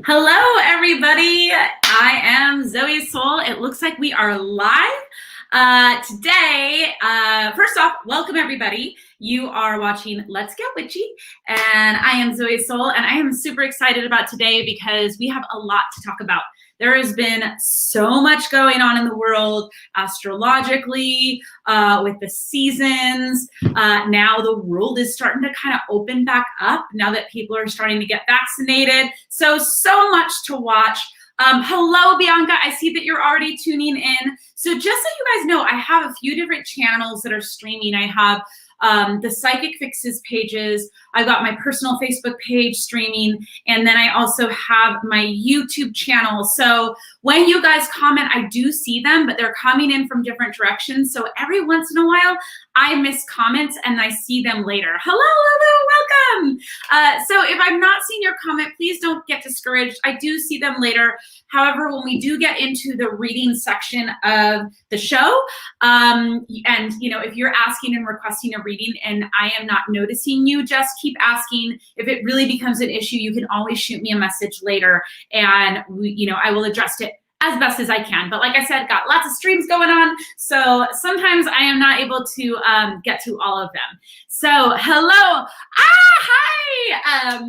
Hello, everybody. I am Zoe Soul. It looks like we are live today. First off, welcome everybody. You are watching Let's Get Witchy, and I am Zoe Soul, and I am super excited about today because we have a lot to talk about. There has been so much going on in the world, astrologically, with the seasons. Now the world is starting to kind of open back up now that people are starting to get vaccinated. So much to watch. Hello, Bianca. I see that you're already tuning in. So just so you guys know, I have a few different channels that are streaming. I have the Psychicfixes pages. I've got my personal Facebook page streaming, and then I also have my YouTube channel. So when you guys comment, I do see them, but they're coming in from different directions. So every once in a while, I miss comments and I see them later. Hello, welcome. So if I'm not seeing your comment, please don't get discouraged. I do see them later. However, when we do get into the reading section of the show, and if you're asking and requesting a reading and I am not noticing you, just keep asking. If it really becomes an issue, you can always shoot me a message later, and I will address it as best as I can. But like I said, got lots of streams going on, so sometimes I am not able to get to all of them. So hello, hi,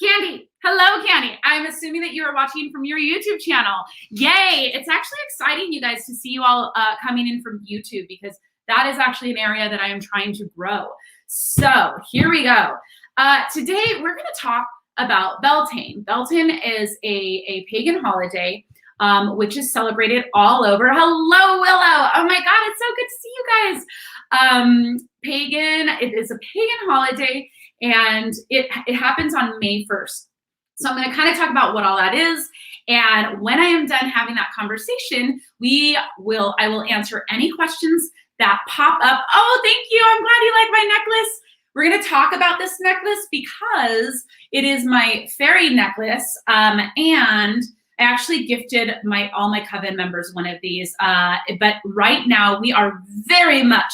Candy. Hello, Candy. I'm assuming that you are watching from your YouTube channel. Yay! It's actually exciting, you guys, to see you all coming in from YouTube, because that is actually an area that I am trying to grow. So here we go. Today we're going to talk about Beltane. Beltane is a pagan holiday, which is celebrated all over. Hello, Willow. Oh my God, it's so good to see you guys. It is a pagan holiday, and it happens on May 1st. So I'm going to kind of talk about what all that is. And when I am done having that conversation, I will answer any questions that pop up. Oh, thank you. I'm glad you like my necklace. We're going to talk about this necklace because it is my fairy necklace. And I actually gifted all my coven members one of these. But right now we are very much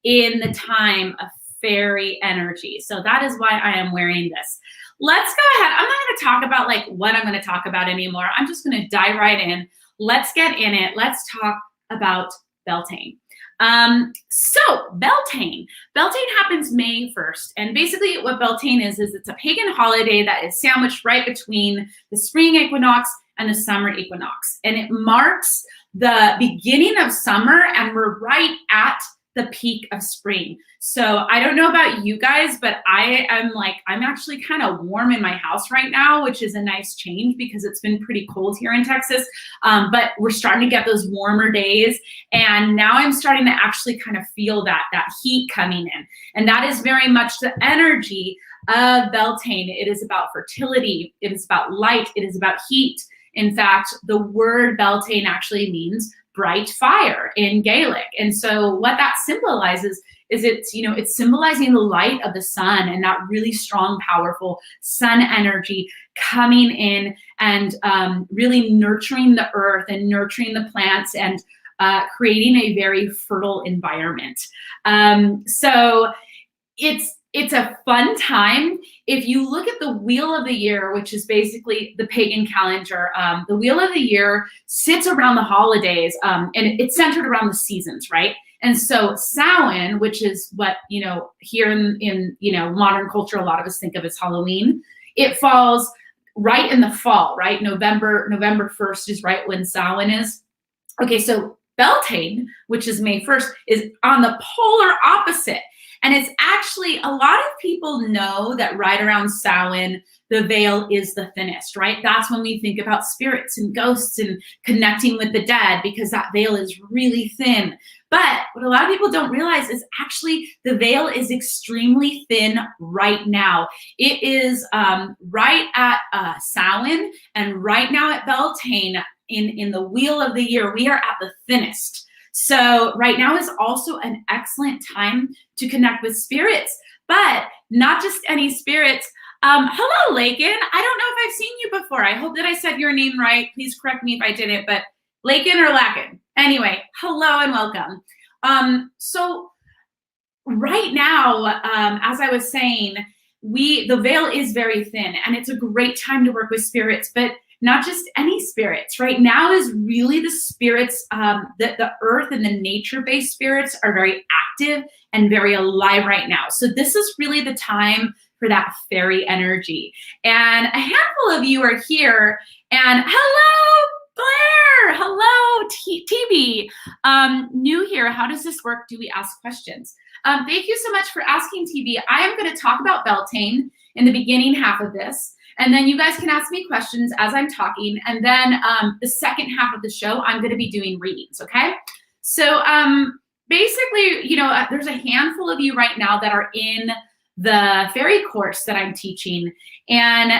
in the time of fairy energy. So that is why I am wearing this. Let's go ahead. I'm not going to talk about like what I'm going to talk about anymore. I'm just going to dive right in. Let's get in it. Let's talk about Beltane. So Beltane happens May 1st. And basically what Beltane is it's a pagan holiday that is sandwiched right between the spring equinox and the summer equinox. And it marks the beginning of summer, and we're right at the peak of spring. So I don't know about you guys, but I'm actually kind of warm in my house right now, which is a nice change because it's been pretty cold here in Texas. But we're starting to get those warmer days. And now I'm starting to actually kind of feel that heat coming in. And that is very much the energy of Beltane. It is about fertility. It is about light. It is about heat. In fact, the word Beltane actually means bright fire in Gaelic. And so what that symbolizes is it's symbolizing the light of the sun and that really strong, powerful sun energy coming in and really nurturing the earth and nurturing the plants and creating a very fertile environment. So it's a fun time. If you look at the Wheel of the Year, which is basically the pagan calendar, the Wheel of the Year sits around the holidays, and it's centered around the seasons, right? And so Samhain, which is what, here in modern culture, a lot of us think of as Halloween, it falls right in the fall, right? November 1st is right when Samhain is. Okay, so Beltane, which is May 1st, is on the polar opposite. And it's actually, a lot of people know that right around Samhain, the veil is the thinnest, right? That's when we think about spirits and ghosts and connecting with the dead, because that veil is really thin. But what a lot of people don't realize is actually the veil is extremely thin right now. It is right at Samhain, and right now at Beltane, in the Wheel of the Year, we are at the thinnest. So right now is also an excellent time to connect with spirits, but not just any spirits. Hello, Lakin. I don't know if I've seen you before. I hope that I said your name right. Please correct me if I didn't, but Lakin or Lakin. Anyway, hello and welcome. So right now, as I was saying, the veil is very thin, and it's a great time to work with spirits, but not just any spirits. Right now is really the spirits, the earth and the nature-based spirits are very active and very alive right now. So this is really the time for that fairy energy. And a handful of you are here, and hello, Blair, hello, TB, new here. How does this work? Do we ask questions? Thank you so much for asking, TB. I am going to talk about Beltane in the beginning half of this, and then you guys can ask me questions as I'm talking, and then the second half of the show, I'm going to be doing readings, okay? So basically, you know, there's a handful of you right now that are in the fairy course that I'm teaching, and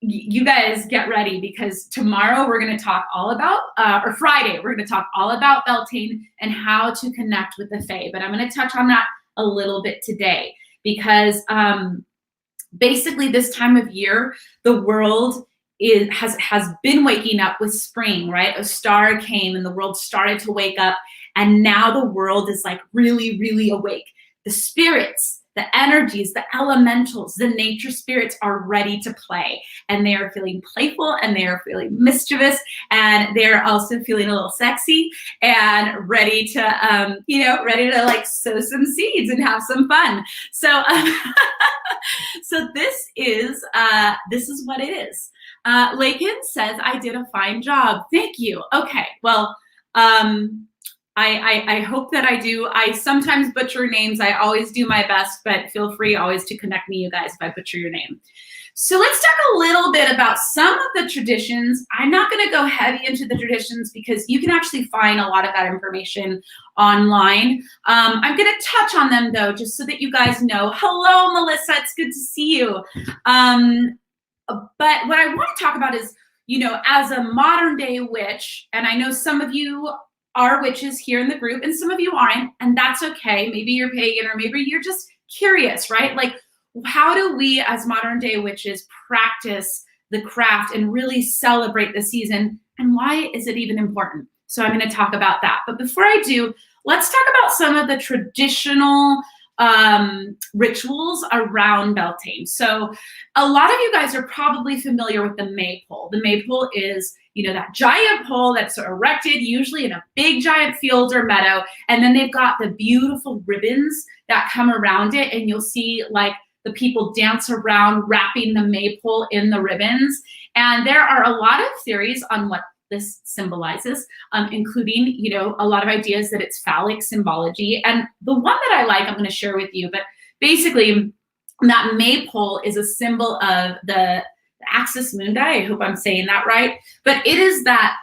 you guys get ready, because tomorrow we're going to talk all about, or Friday, we're going to talk all about Beltane and how to connect with the Fae. But I'm going to touch on that a little bit today, because basically this time of year, the world has been waking up with spring, right? A star came and the world started to wake up, and now the world is like really, really awake. The spirits, the energies, the elementals, the nature spirits are ready to play, and they are feeling playful, and they are feeling mischievous, and they're also feeling a little sexy and ready to, you know, ready to like sow some seeds and have some fun. So, so this is what it is. Lakin says, I did a fine job. Thank you. Okay, well, I hope that I do. I sometimes butcher names. I always do my best, but feel free always to connect me, you guys, if I butcher your name. So let's talk a little bit about some of the traditions. I'm not going to go heavy into the traditions because you can actually find a lot of that information online. I'm going to touch on them though, just so that you guys know. Hello, Melissa. It's good to see you. But what I want to talk about is, you know, as a modern day witch, and I know some of you are witches here in the group, and some of you aren't, and that's okay. Maybe you're pagan, or maybe you're just curious, right? Like, how do we as modern day witches practice the craft and really celebrate the season, and why is it even important? So I'm going to talk about that. But before I do, let's talk about some of the traditional rituals around Beltane. So a lot of you guys are probably familiar with the maypole. The maypole is, you know, that giant pole that's erected usually in a big giant field or meadow, and then they've got the beautiful ribbons that come around it, and you'll see like the people dance around wrapping the maypole in the ribbons. And there are a lot of theories on what this symbolizes, including, you know, a lot of ideas that it's phallic symbology. And the one that I like, I'm going to share with you, but basically that maypole is a symbol of the axis mundi. I hope I'm saying that right. But it is that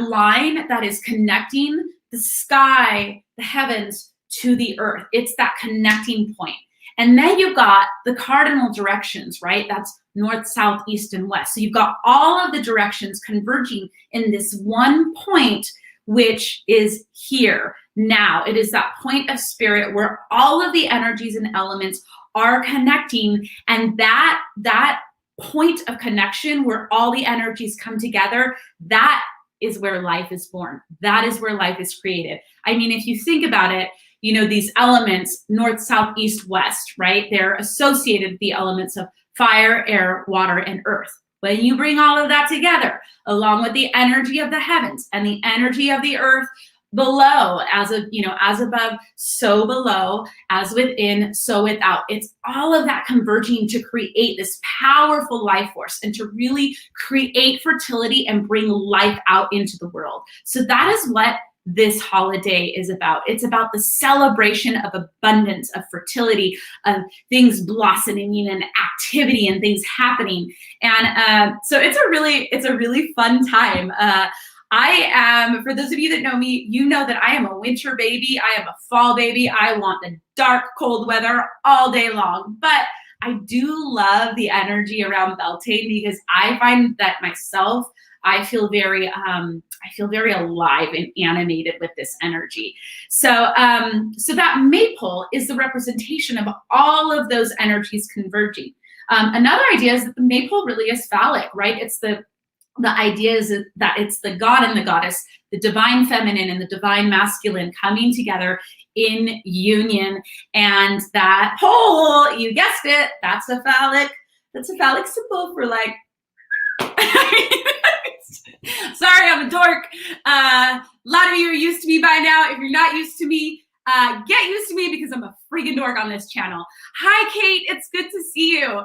line that is connecting the sky, the heavens to the earth. It's that connecting point. And then you've got the cardinal directions, right? That's north, south, east, and west. So you've got all of the directions converging in this one point, which is here now. It is that point of spirit where all of the energies and elements are connecting, and that point of connection where all the energies come together, that is where life is born. That is where life is created. I mean, if you think about it, you know, these elements, north, south, east, west, right? They're associated with the elements of fire, air, water, and earth. When you bring all of that together, along with the energy of the heavens and the energy of the earth below, as above, so below, as within, so without. It's all of that converging to create this powerful life force and to really create fertility and bring life out into the world. So that is what this holiday is about. It's about the celebration of abundance, of fertility, of things blossoming and activity and things happening. And so it's a really fun time. I am, for those of you that know me, you know that I am a winter baby. I am a fall baby. I want the dark, cold weather all day long. But I do love the energy around Beltane, because I find that myself, I feel very alive and animated with this energy. So, so that maypole is the representation of all of those energies converging. Another idea is that the maypole really is phallic, right? It's the the idea is that it's the god and the goddess, the divine feminine and the divine masculine coming together in union. And that pole, you guessed it, that's a phallic symbol for like, sorry, I'm a dork. A lot of you are used to me by now. If you're not used to me, get used to me because I'm a freaking dork on this channel. Hi, Kate. It's good to see you.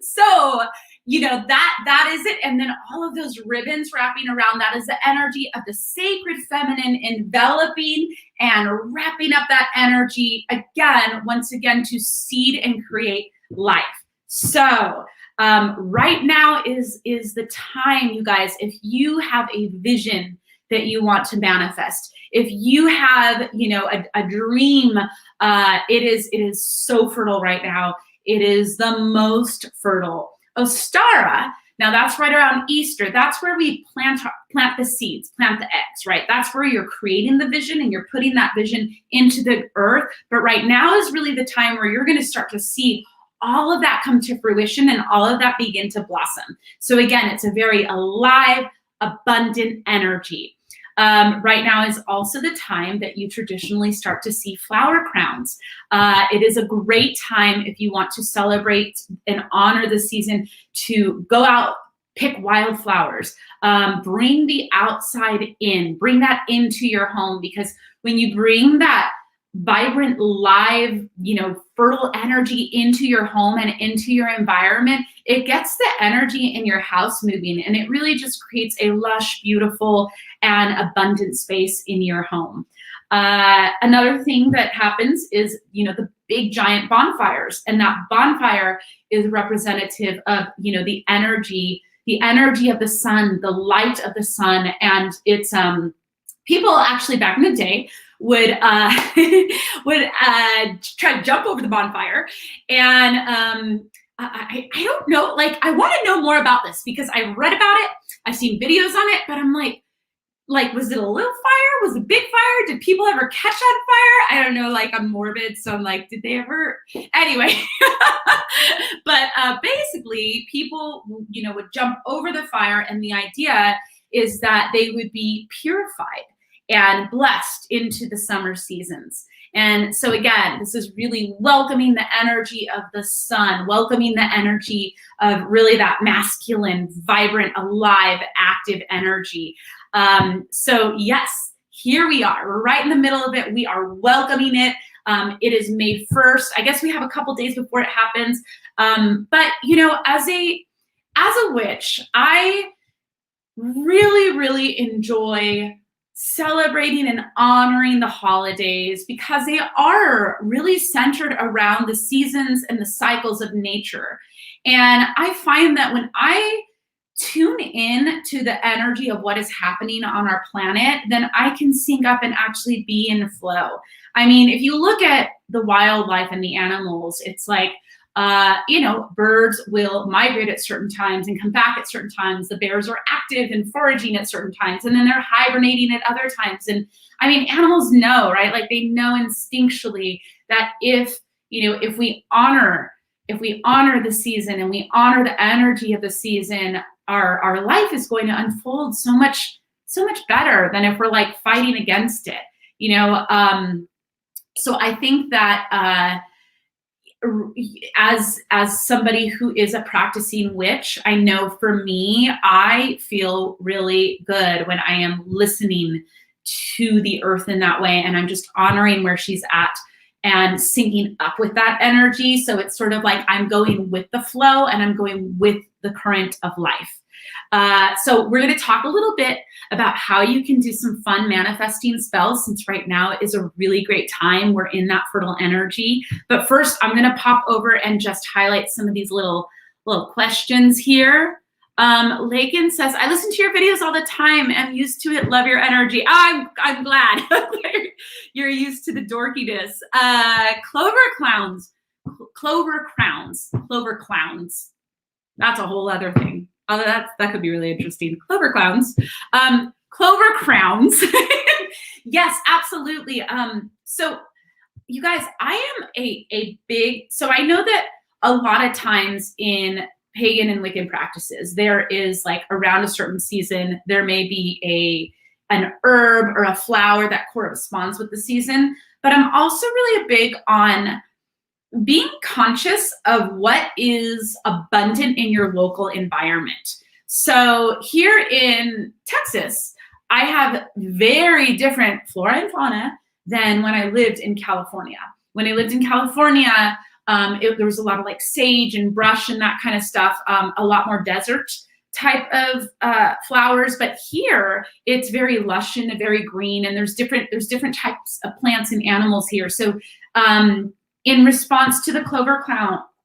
So, you know, that is it. And then all of those ribbons wrapping around, that is the energy of the sacred feminine enveloping and wrapping up that energy again, once again, to seed and create life. So right now is the time, you guys, if you have a vision that you want to manifest, if you have, you know, a dream, it is so fertile right now. It is the most fertile. Ostara, now that's right around Easter. That's where we plant the seeds, plant the eggs, right? That's where you're creating the vision and you're putting that vision into the earth. But right now is really the time where you're going to start to see all of that come to fruition and all of that begin to blossom. So again, it's a very alive, abundant energy. Right now is also the time that you traditionally start to see flower crowns. It is a great time if you want to celebrate and honor the season to go out, pick wildflowers, bring the outside in, bring that into your home, because when you bring that vibrant, live, you know, fertile energy into your home and into your environment, it gets the energy in your house moving, and it really just creates a lush, beautiful, and abundant space in your home. Another thing that happens is, you know, the big giant bonfires, and that bonfire is representative of, you know, the energy of the sun, the light of the sun, and it's people actually back in the day would try to jump over the bonfire. And I don't know, like, I want to know more about this because I've read about it, I've seen videos on it, but I'm like, was it a little fire? Was it a big fire? Did people ever catch on fire? I don't know, like, I'm morbid, so I'm like, did they ever? Anyway, but basically people, you know, would jump over the fire, and the idea is that they would be purified and blessed into the summer seasons. And so again, this is really welcoming the energy of the sun, welcoming the energy of really that masculine, vibrant, alive, active energy. So yes, here we are. We're right in the middle of it. We are welcoming it. It is May 1st. I guess we have a couple days before it happens. But you know, as a witch, I really, really enjoy celebrating and honoring the holidays because they are really centered around the seasons and the cycles of nature. And I find that when I tune in to the energy of what is happening on our planet, then I can sync up and actually be in flow. I mean, if you look at the wildlife and the animals, it's like, you know, birds will migrate at certain times and come back at certain times. The bears are active and foraging at certain times, and then they're hibernating at other times. And I mean, animals know, right? Like, they know instinctually that if, you know, if we honor the season and we honor the energy of the season, our life is going to unfold so much better than if we're like fighting against it, you know? So I think that, as somebody who is a practicing witch, I know for me, I feel really good when I am listening to the earth in that way, and I'm just honoring where she's at and syncing up with that energy. So it's sort of like I'm going with the flow and I'm going with the current of life. So we're going to talk a little bit about how you can do some fun manifesting spells, since right now is a really great time. We're in that fertile energy. But first, I'm going to pop over and just highlight some of these little questions here. Lakin says, I listen to your videos all the time. I'm used to it. Love your energy. Oh, I'm glad you're used to the dorkiness. Clover clowns. That's a whole other thing. Although that could be really interesting. Clover crowns. Yes, absolutely. So you guys, I am a big, so I know that a lot of times in pagan and Wiccan practices. There is like around a certain season, there may be an herb or a flower that corresponds with the season. But I'm also really big on being conscious of what is abundant in your local environment. So here in Texas, I have very different flora and fauna than when I lived in California. When I lived in California, there was a lot of like sage and brush and that kind of stuff, a lot more desert type of flowers. But here it's very lush and very green, and there's different types of plants and animals here. So in response to the clover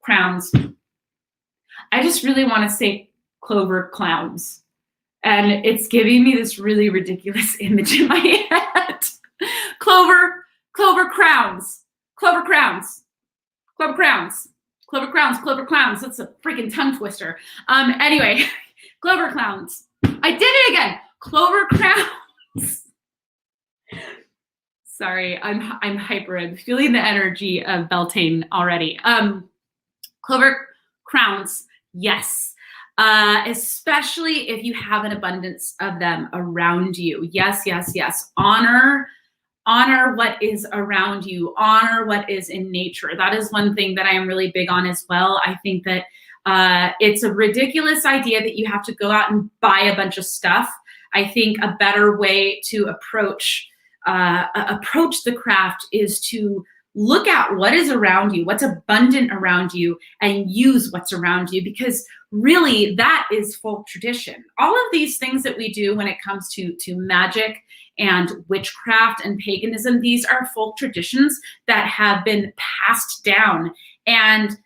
crowns, I just really want to say clover clowns. And it's giving me this really ridiculous image in my head. Clover crowns, clover crowns, clover crowns, clover crowns, clover clowns. That's a freaking tongue twister. Anyway, clover clowns. I did it again. Clover crowns. Sorry, I'm hyper. I'm feeling the energy of Beltane already. Clover crowns, yes. Especially if you have an abundance of them around you. Yes, yes, yes. Honor what is around you. Honor what is in nature. That is one thing that I am really big on as well. I think that it's a ridiculous idea that you have to go out and buy a bunch of stuff. I think a better way to approach the craft is to look at what is around you, what's abundant around you, and use what's around you, because really that is folk tradition. All of these things that we do when it comes to magic and witchcraft and paganism, these are folk traditions that have been passed down. And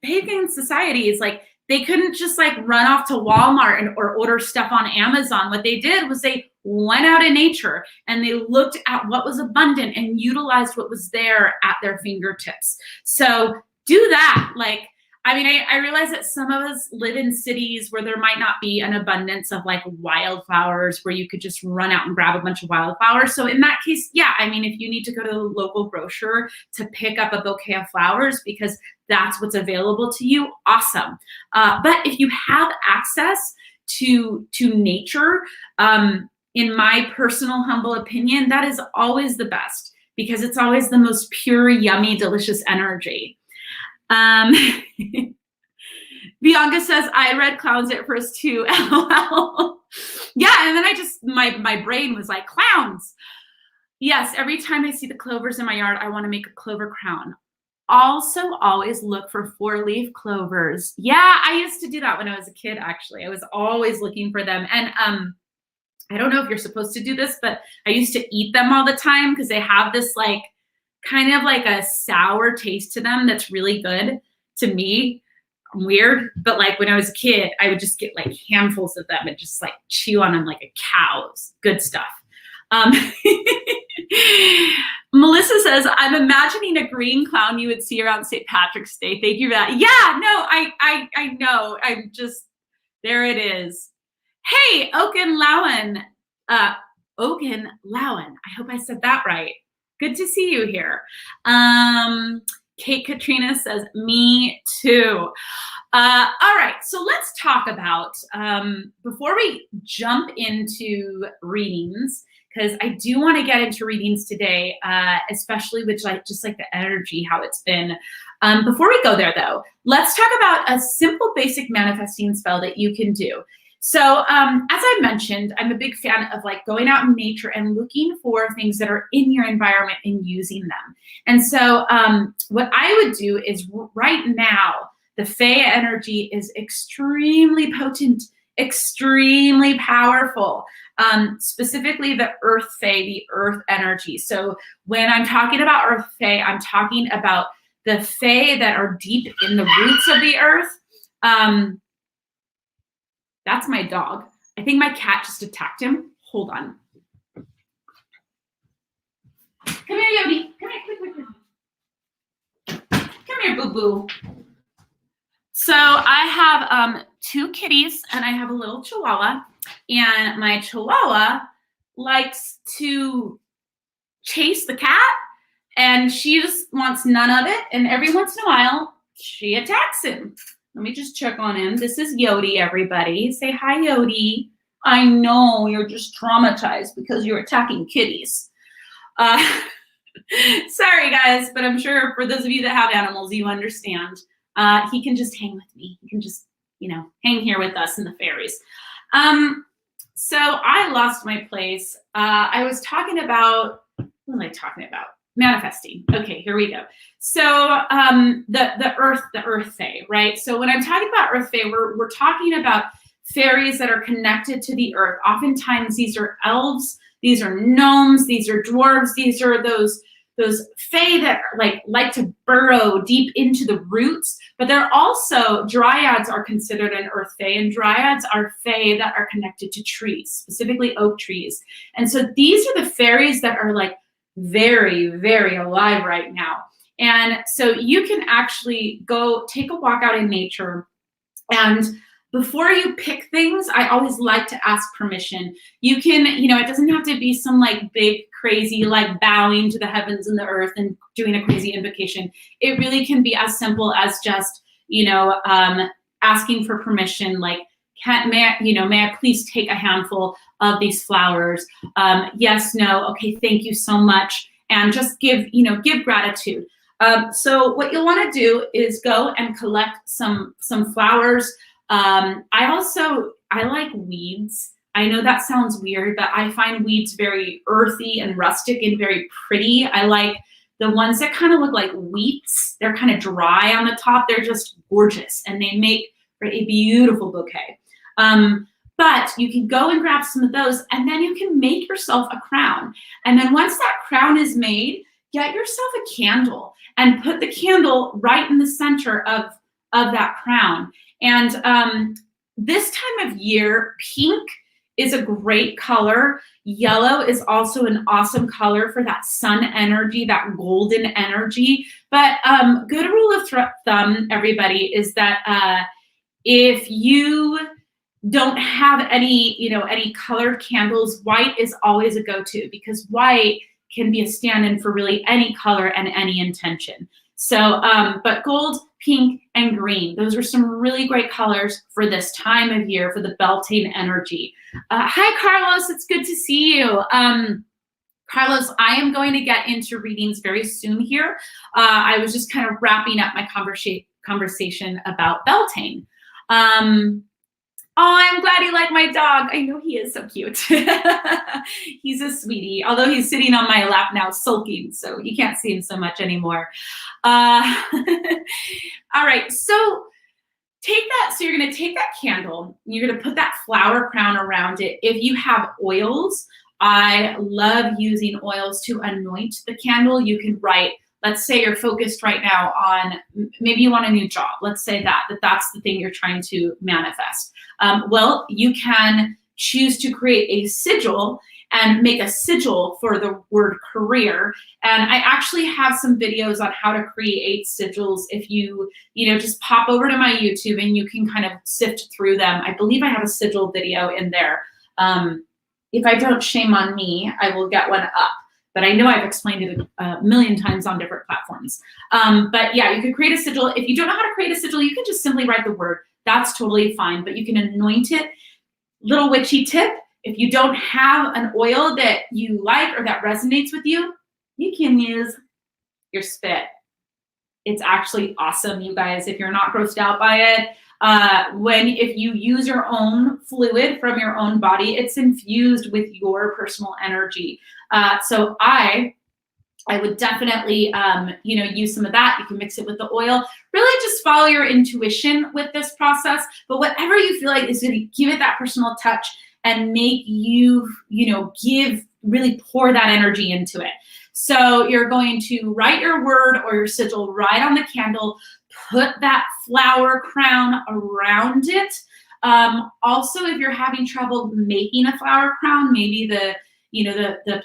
pagan societies, like, they couldn't just like run off to Walmart or order stuff on Amazon. What they did was they went out in nature and they looked at what was abundant and utilized what was there at their fingertips. So do that. Like, I mean, I realize that some of us live in cities where there might not be an abundance of like wildflowers where you could just run out and grab a bunch of wildflowers. So in that case, yeah, I mean, if you need to go to the local grocer to pick up a bouquet of flowers because that's what's available to you, awesome. But if you have access to nature, in my personal humble opinion, that is always the best, because it's always the most pure, yummy, delicious energy. Bianca says, I read clowns at first too. LOL. Yeah, and then I just, my brain was like, clowns. Yes, every time I see the clovers in my yard, I want to make a clover crown. Also, always look for 4-leaf clovers. Yeah, I used to do that when I was a kid, actually. I was always looking for them. And I don't know if you're supposed to do this, but I used to eat them all the time because they have this like kind of like a sour taste to them that's really good to me. I'm weird, but like when I was a kid, I would just get like handfuls of them and just like chew on them like a cow. It was good stuff. Melissa says, I'm imagining a green clown you would see around St. Patrick's Day. Thank you for that. Yeah, no, I know. I'm just, there it is. Hey, Oaken Lowen. Oaken Lowen. I hope I said that right. Good to see you here. Kate Katrina says, me too. All right, so let's talk about, before we jump into readings, because I do want to get into readings today, especially with just like the energy, how it's been. Before we go there though, let's talk about a simple basic manifesting spell that you can do. So as I mentioned, I'm a big fan of like going out in nature and looking for things that are in your environment and using them. And so what I would do is right now, the Fae energy is extremely potent, extremely powerful, specifically the Earth Fae, the Earth energy. So when I'm talking about Earth Fae, I'm talking about the Fae that are deep in the roots of the earth. That's my dog. I think my cat just attacked him. Hold on. Come here, Yodi. Come here, quick. Come here, boo-boo. So I have 2 kitties and I have a little chihuahua. And my chihuahua likes to chase the cat and she just wants none of it. And every once in a while, she attacks him. Let me just check on him. This is Yodi, everybody. Say hi, Yodi. I know you're just traumatized because you're attacking kitties. Sorry, guys, but I'm sure for those of you that have animals, you understand. He can just hang with me. He can just, hang here with us in the fairies. So I lost my place. I was talking about, what am I talking about? Manifesting. Okay, here we go. So the earth fae, right? So when I'm talking about earth fae, we're talking about fairies that are connected to the earth. Oftentimes these are elves, these are gnomes, these are dwarves, these are those fae that like to burrow deep into the roots, but they're also, dryads are considered an earth fae, and dryads are fae that are connected to trees, specifically oak trees. And so these are the fairies that are like very, very alive right now. And so you can actually go take a walk out in nature, and before you pick things, I always like to ask permission. You can, it doesn't have to be some like big, crazy, like bowing to the heavens and the earth and doing a crazy invocation. It really can be as simple as just, asking for permission, like, may I please take a handful of these flowers? Yes, no, okay, thank you so much. And just give gratitude. So what you'll want to do is go and collect some flowers. I like weeds. I know that sounds weird, but I find weeds very earthy and rustic and very pretty. I like the ones that kind of look like wheats. They're kind of dry on the top. They're just gorgeous, and they make for a beautiful bouquet. But you can go and grab some of those, and then you can make yourself a crown. And then once that crown is made, get yourself a candle and put the candle right in the center of that crown. And this time of year, pink is a great color. Yellow is also an awesome color for that sun energy, that golden energy. But good rule of thumb, everybody, is that if you don't have any colored candles, white is always a go-to, because white can be a stand-in for really any color and any intention. So, but gold, pink, and green, those are some really great colors for this time of year for the Beltane energy. Hi, Carlos, it's good to see you. Carlos, I am going to get into readings very soon here. I was just kind of wrapping up my conversation about Beltane. Oh, I'm glad you like my dog. I know he is so cute. He's a sweetie, although he's sitting on my lap now sulking, so you can't see him so much anymore. All right, so you're gonna take that candle, you're gonna put that flower crown around it. If you have oils, I love using oils to anoint the candle. You can write, let's say you're focused right now on, maybe you want a new job. Let's say that's the thing you're trying to manifest. Well, you can choose to create a sigil and make a sigil for the word career. And I actually have some videos on how to create sigils. If you just pop over to my YouTube and you can kind of sift through them. I believe I have a sigil video in there. If I don't, shame on me, I will get one up. But I know I've explained it a million times on different platforms. But yeah, you could create a sigil. If you don't know how to create a sigil, you can just simply write the word. That's totally fine, but you can anoint it. Little witchy tip, if you don't have an oil that you like or that resonates with you, you can use your spit. It's actually awesome, you guys, if you're not grossed out by it. If you use your own fluid from your own body, it's infused with your personal energy. So I would definitely, use some of that. You can mix it with the oil. Really just follow your intuition with this process. But whatever you feel like is going to give it that personal touch and make you, really pour that energy into it. So you're going to write your word or your sigil right on the candle, put that flower crown around it. Also, if you're having trouble making a flower crown, maybe the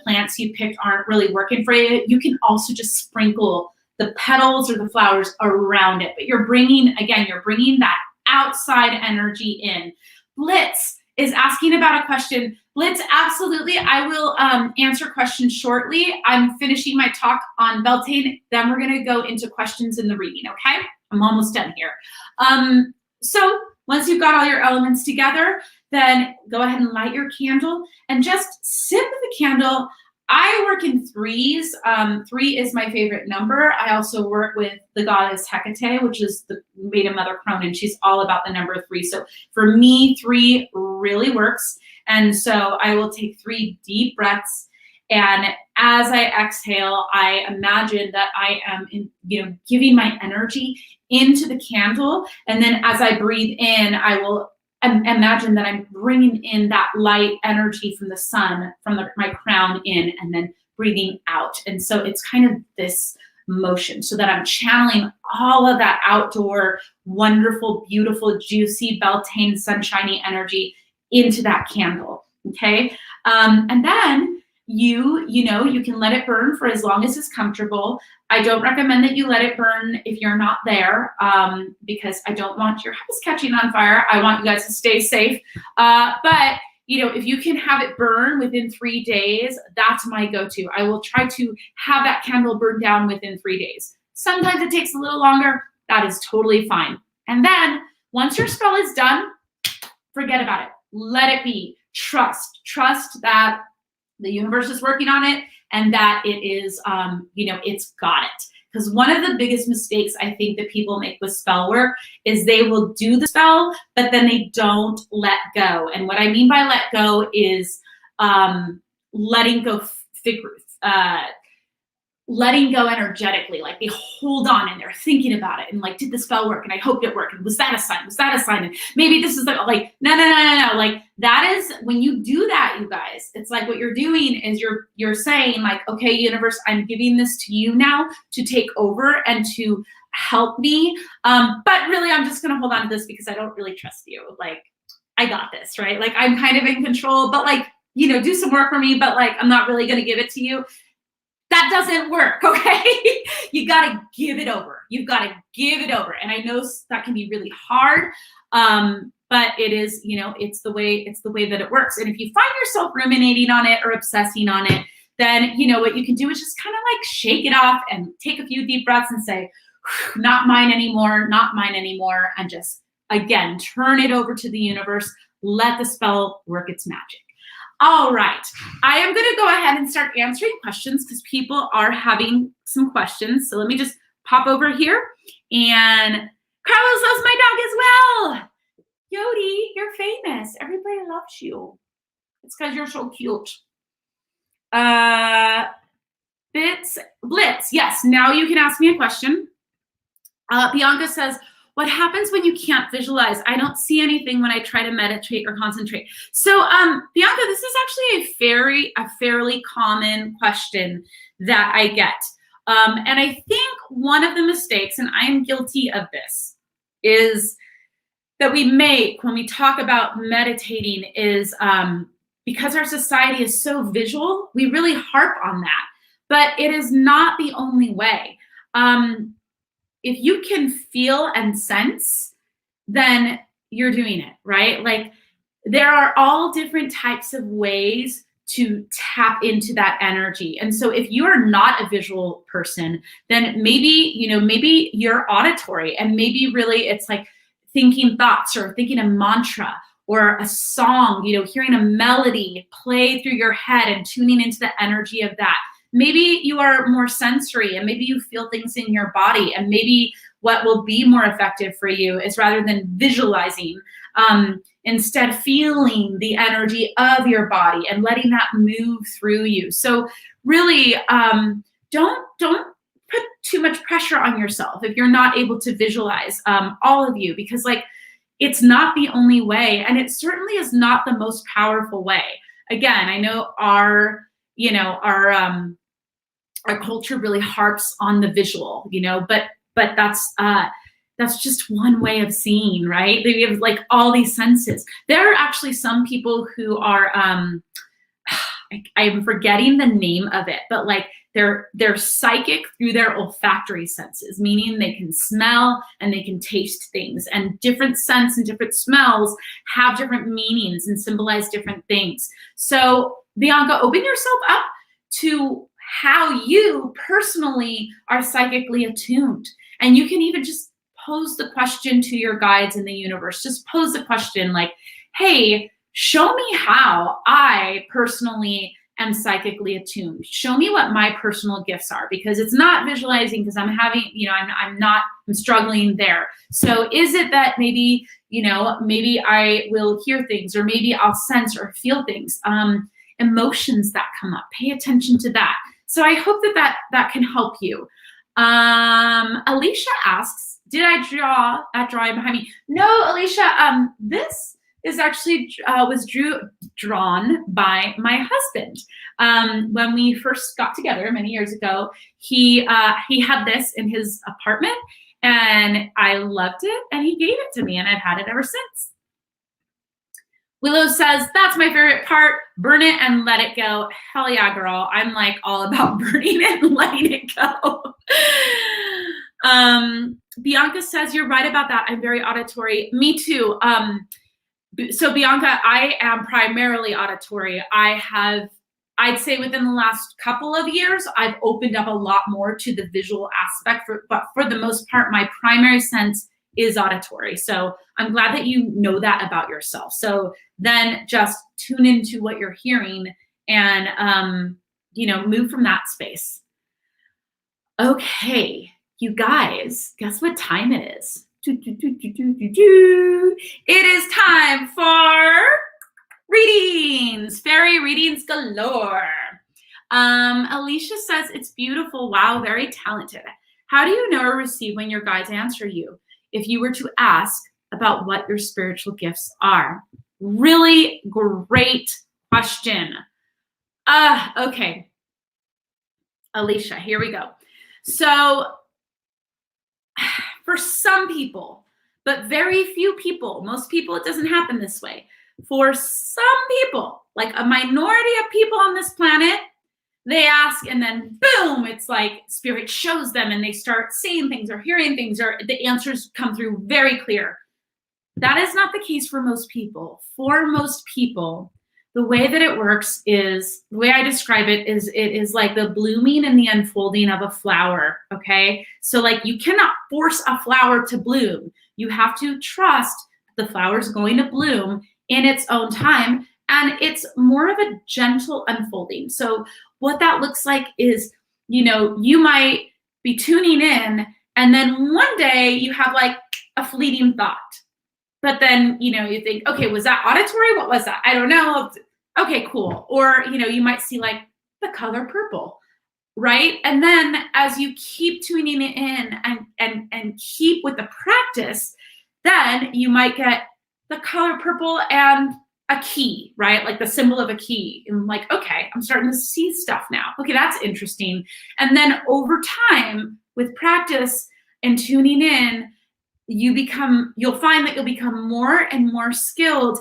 plants you picked aren't really working for you, you can also just sprinkle the petals or the flowers around it. But you're bringing that outside energy in. Blitz is asking about a question. Blitz, absolutely. I will answer questions shortly. I'm finishing my talk on Beltane. Then we're going to go into questions in the reading, okay? I'm almost done here. So once you've got all your elements together, then go ahead and light your candle and just sit with the candle. I work in threes. 3 is my favorite number. I also work with the goddess Hecate, which is the Maiden Mother Crone, and she's all about the number 3. So for me, 3 really works. And so I will take 3 deep breaths. And as I exhale, I imagine that I am, giving my energy into the candle. And then as I breathe in, I will imagine that I'm bringing in that light energy from the sun, from my crown in, and then breathing out. And so it's kind of this motion so that I'm channeling all of that outdoor, wonderful, beautiful, juicy, Beltane, sunshiny energy into that candle. Okay. And then you can let it burn for as long as it's comfortable. I don't recommend that you let it burn if you're not there, because I don't want your house catching on fire. I want you guys to stay safe. But if you can have it burn within 3 days, that's my go-to. I will try to have that candle burn down within 3 days. Sometimes it takes a little longer. That is totally fine. And then once your spell is done, forget about it. Let it be. Trust that the universe is working on it and that it is, it's got it. Because one of the biggest mistakes I think that people make with spell work is they will do the spell, but then they don't let go. And what I mean by let go is letting go letting go energetically, like they hold on and they're thinking about it and like, did the spell work? And I hoped it worked. And was that a sign? Was that a sign? And maybe this is like, no. Like that is when you do that, you guys, it's like what you're doing is you're saying like, okay, universe, I'm giving this to you now to take over and to help me. But really, I'm just going to hold on to this because I don't really trust you. Like, I got this, right? Like I'm kind of in control, but like, do some work for me, but like, I'm not really going to give it to you. That doesn't work, okay? You got to give it over. You've got to give it over. And I know that can be really hard, but it is, it's the way that it works. And if you find yourself ruminating on it or obsessing on it, then, what you can do is just kind of like shake it off and take a few deep breaths and say, not mine anymore, not mine anymore. And just, again, turn it over to the universe. Let the spell work its magic. All right, I am going to go ahead and start answering questions because people are having some questions. So let me just pop over here. And Carlos loves my dog as well. Yodi, you're famous. Everybody loves you. It's because you're so cute. Blitz, yes, now you can ask me a question. Bianca says, what happens when you can't visualize? I don't see anything when I try to meditate or concentrate. So, Bianca, this is actually a fairly common question that I get. And I think one of the mistakes, and I am guilty of this, is that we make when we talk about meditating is because our society is so visual, we really harp on that. But it is not the only way. If you can feel and sense, then you're doing it, right? Like there are all different types of ways to tap into that energy. And so if you are not a visual person, then maybe you're auditory and maybe really it's like thinking thoughts or thinking a mantra or a song, hearing a melody play through your head and tuning into the energy of that. Maybe you are more sensory and maybe you feel things in your body, and maybe what will be more effective for you is rather than visualizing, instead feeling the energy of your body and letting that move through you. So really, don't put too much pressure on yourself if you're not able to visualize, all of you, because like it's not the only way, and it certainly is not the most powerful way. Again, I know our culture really harps on the visual, but that's just one way of seeing, right? We have like all these senses. There are actually some people who are, I'm forgetting the name of it, but like they're psychic through their olfactory senses, meaning they can smell and they can taste things, and different scents and different smells have different meanings and symbolize different things. So Bianca, open yourself up to how you personally are psychically attuned. And you can even just pose the question to your guides in the universe. Just pose the question like, hey, show me how I personally am psychically attuned. Show me what my personal gifts are, because it's not visualizing because I'm having, I'm struggling there. So is it that maybe, maybe I will hear things, or maybe I'll sense or feel things, emotions that come up, pay attention to that. So I hope that can help you. Alicia asks, did I draw that drawing behind me? No, Alicia, this is actually drawn by my husband. When we first got together many years ago, he had this in his apartment, and I loved it, and he gave it to me, and I've had it ever since. Willow says, that's my favorite part, burn it and let it go. Hell yeah, girl. I'm like all about burning it and letting it go. Bianca says, you're right about that. I'm very auditory. Me too. So Bianca, I am primarily auditory. I'd say within the last couple of years, I've opened up a lot more to the visual aspect, but for the most part, my primary sense is auditory. So I'm glad that you know that about yourself. So then just tune into what you're hearing and, move from that space. Okay, you guys, guess what time it is? It is time for readings, fairy readings galore. Alicia says, it's beautiful. Wow, very talented. How do you know or receive when your guides answer you? If you were to ask about what your spiritual gifts are. Really great question. Okay. Alicia, here we go. So for some people, but very few people, most people, it doesn't happen this way. For some people, like a minority of people on this planet, they ask and then boom, it's like spirit shows them and they start seeing things or hearing things, or the answers come through very clear. That is not the case for most people. For most people, the way that it works is, the way I describe it is like the blooming and the unfolding of a flower, okay? So like you cannot force a flower to bloom. You have to trust the flower's going to bloom in its own time, and it's more of a gentle unfolding. So what that looks like is, you might be tuning in, and then one day you have like a fleeting thought. But then, you think, okay, was that auditory? What was that? I don't know. Okay, cool. Or, you might see like the color purple, right? And then as you keep tuning it in and keep with the practice, then you might get the color purple and a key, right? Like the symbol of a key. And like, okay, I'm starting to see stuff now. Okay, that's interesting. And then over time, with practice and tuning in, you'll find that you'll become more and more skilled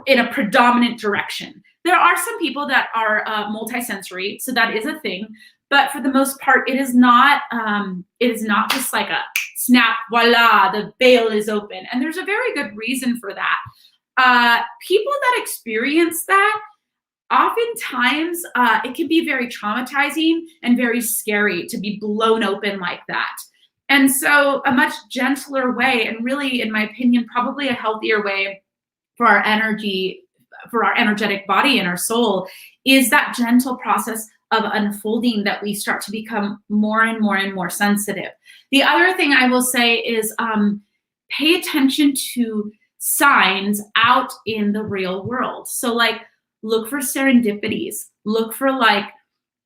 in a predominant direction. There are some people that are multisensory, so that is a thing. But for the most part, it is not just like a snap, voila, the veil is open. And there's a very good reason for that. People that experience that, oftentimes it can be very traumatizing and very scary to be blown open like that. And so a much gentler way, and really, in my opinion, probably a healthier way for our energy, for our energetic body and our soul, is that gentle process of unfolding that we start to become more and more and more sensitive. The other thing I will say is pay attention to signs out in the real world. So like, look for serendipities. Look for like,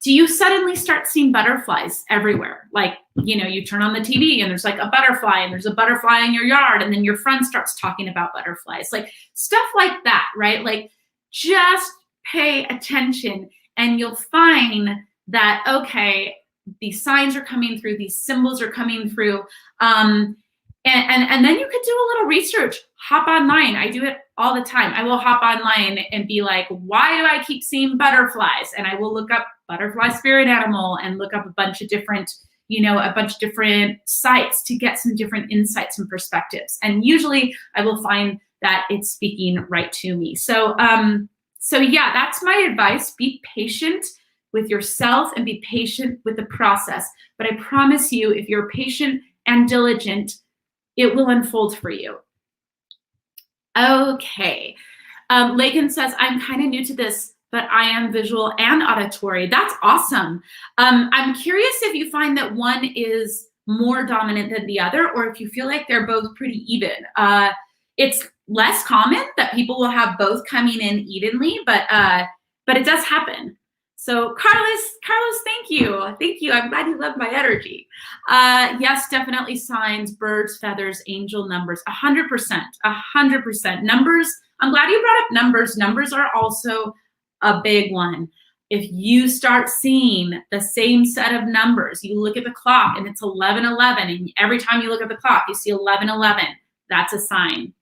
do you suddenly start seeing butterflies everywhere? Like, you turn on the TV and there's like a butterfly, and there's a butterfly in your yard, and then your friend starts talking about butterflies, like stuff like that, right? Like just pay attention and you'll find that, okay, these signs are coming through, these symbols are coming through. And then you could do a little research, hop online. I do it all the time. I will hop online and be like, why do I keep seeing butterflies? And I will look up butterfly spirit animal and look up a bunch of different sites to get some different insights and perspectives. And usually I will find that it's speaking right to me. So yeah, that's my advice. Be patient with yourself and be patient with the process. But I promise you, if you're patient and diligent, it will unfold for you. Okay. Lagan says, I'm kind of new to this, but I am visual and auditory. That's awesome. I'm curious if you find that one is more dominant than the other, or if you feel like they're both pretty even. It's less common that people will have both coming in evenly, but it does happen. So Carlos, thank you. Thank you. I'm glad you love my energy. Yes, definitely signs, birds, feathers, angel numbers, 100%, 100%. Numbers, I'm glad you brought up numbers. Numbers are also a big one. If you start seeing the same set of numbers, you look at the clock and it's 11:11, and every time you look at the clock, you see 11:11, that's a sign.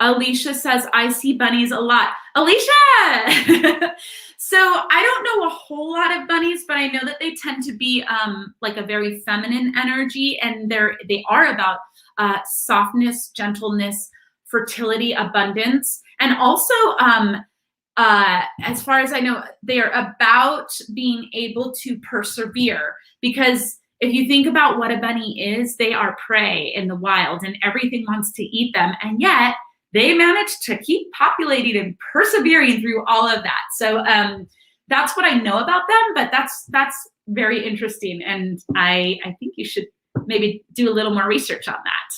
Alicia says, I see bunnies a lot. Alicia! So I don't know a whole lot of bunnies, but I know that they tend to be like a very feminine energy, and they are about softness, gentleness, fertility, abundance, and also as far as I know, they are about being able to persevere, because if you think about what a bunny is, they are prey in the wild and everything wants to eat them. And yet they manage to keep populating and persevering through all of that. So that's what I know about them, but that's very interesting. And I think you should maybe do a little more research on that.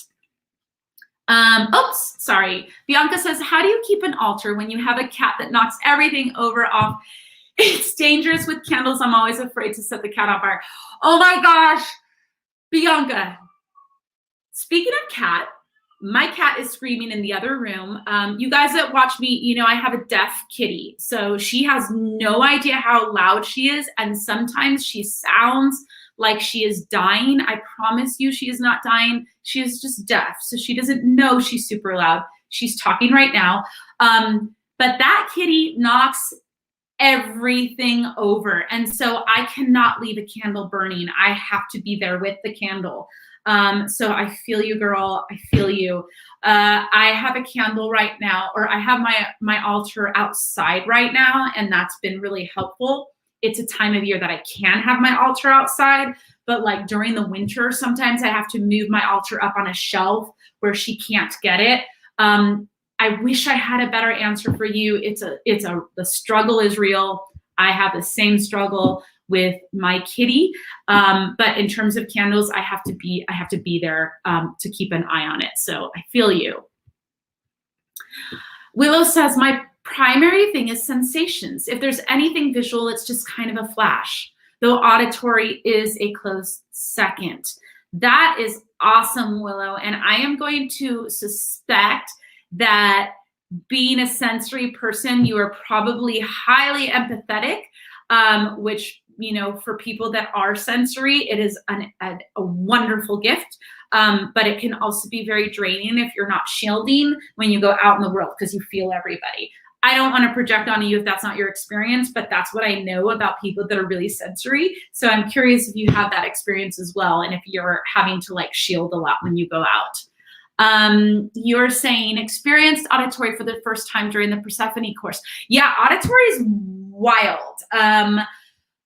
Oops, sorry. Bianca says, how do you keep an altar when you have a cat that knocks everything over off? It's dangerous with candles. I'm always afraid to set the cat on fire. Oh my gosh, Bianca. Speaking of cat, my cat is screaming in the other room. You guys that watch me, you know I have a deaf kitty. So she has no idea how loud she is. And sometimes she sounds like she is dying. I promise you she is not dying. She is just deaf. So she doesn't know she's super loud. She's talking right now. But that kitty knocks everything over. And so I cannot leave a candle burning. I have to be there with the candle. So I feel you, girl. I feel you. I have a candle right now, or I have my altar outside right now, and that's been really helpful. It's a time of year that I can have my altar outside, but like during the winter, sometimes I have to move my altar up on a shelf where she can't get it. I wish I had a better answer for you. The struggle is real. I have the same struggle with my kitty. But in terms of candles, I have to be there to keep an eye on it. So I feel you. Willow says, my primary thing is sensations. If there's anything visual, it's just kind of a flash, though auditory is a close second. That is awesome, Willow. And I am going to suspect that being a sensory person, you are probably highly empathetic, which, you know, for people that are sensory, it is a wonderful gift. But it can also be very draining if you're not shielding when you go out in the world, because you feel everybody. I don't want to project on you if that's not your experience, but that's what I know about people that are really sensory. So I'm curious if you have that experience as well, and if you're having to like shield a lot when you go out. You're saying experienced auditory for the first time during the Persephone course. Yeah, auditory is wild.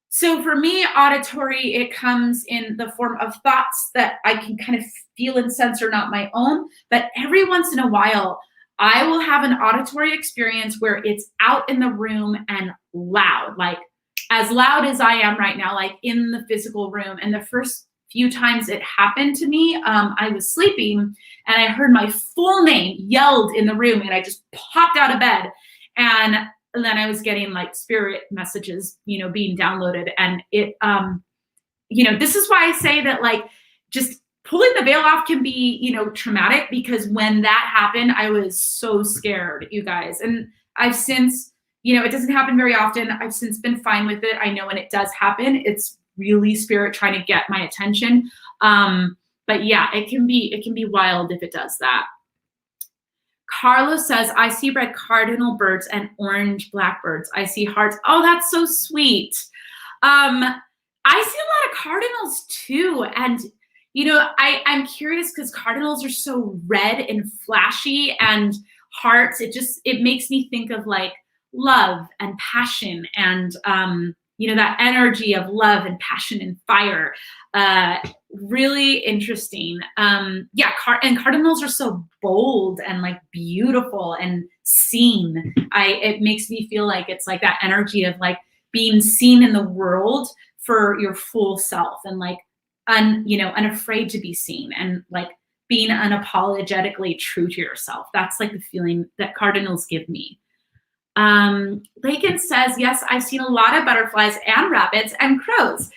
So for me, auditory, it comes in the form of thoughts that I can kind of feel and sense are not my own. But every once in a while, I will have an auditory experience where it's out in the room and loud, like as loud as I am right now, like in the physical room. And the first few times it happened to me, I was sleeping and I heard my full name yelled in the room, and I just popped out of bed. And then I was getting like spirit messages, you know, being downloaded. And it, you know, this is why I say that like just pulling the veil off can be, you know, traumatic, because when that happened, I was so scared, you guys. And I've since, you know, it doesn't happen very often. I've since been fine with it. I know when it does happen, it's really spirit trying to get my attention. But yeah, it can be wild if it does that. Carlos says, I see red cardinal birds and orange blackbirds. I see hearts. Oh, that's so sweet. I see a lot of cardinals too. And, you know, I'm curious because cardinals are so red and flashy, and hearts, it makes me think of like love and passion and, you know, that energy of love and passion and fire. really interesting. Yeah, and cardinals are so bold and like beautiful and seen. It makes me feel like it's like that energy of like being seen in the world for your full self and like unafraid to be seen and like being unapologetically true to yourself. That's like the feeling that cardinals give me. Lakin says, yes, I've seen a lot of butterflies and rabbits and crows.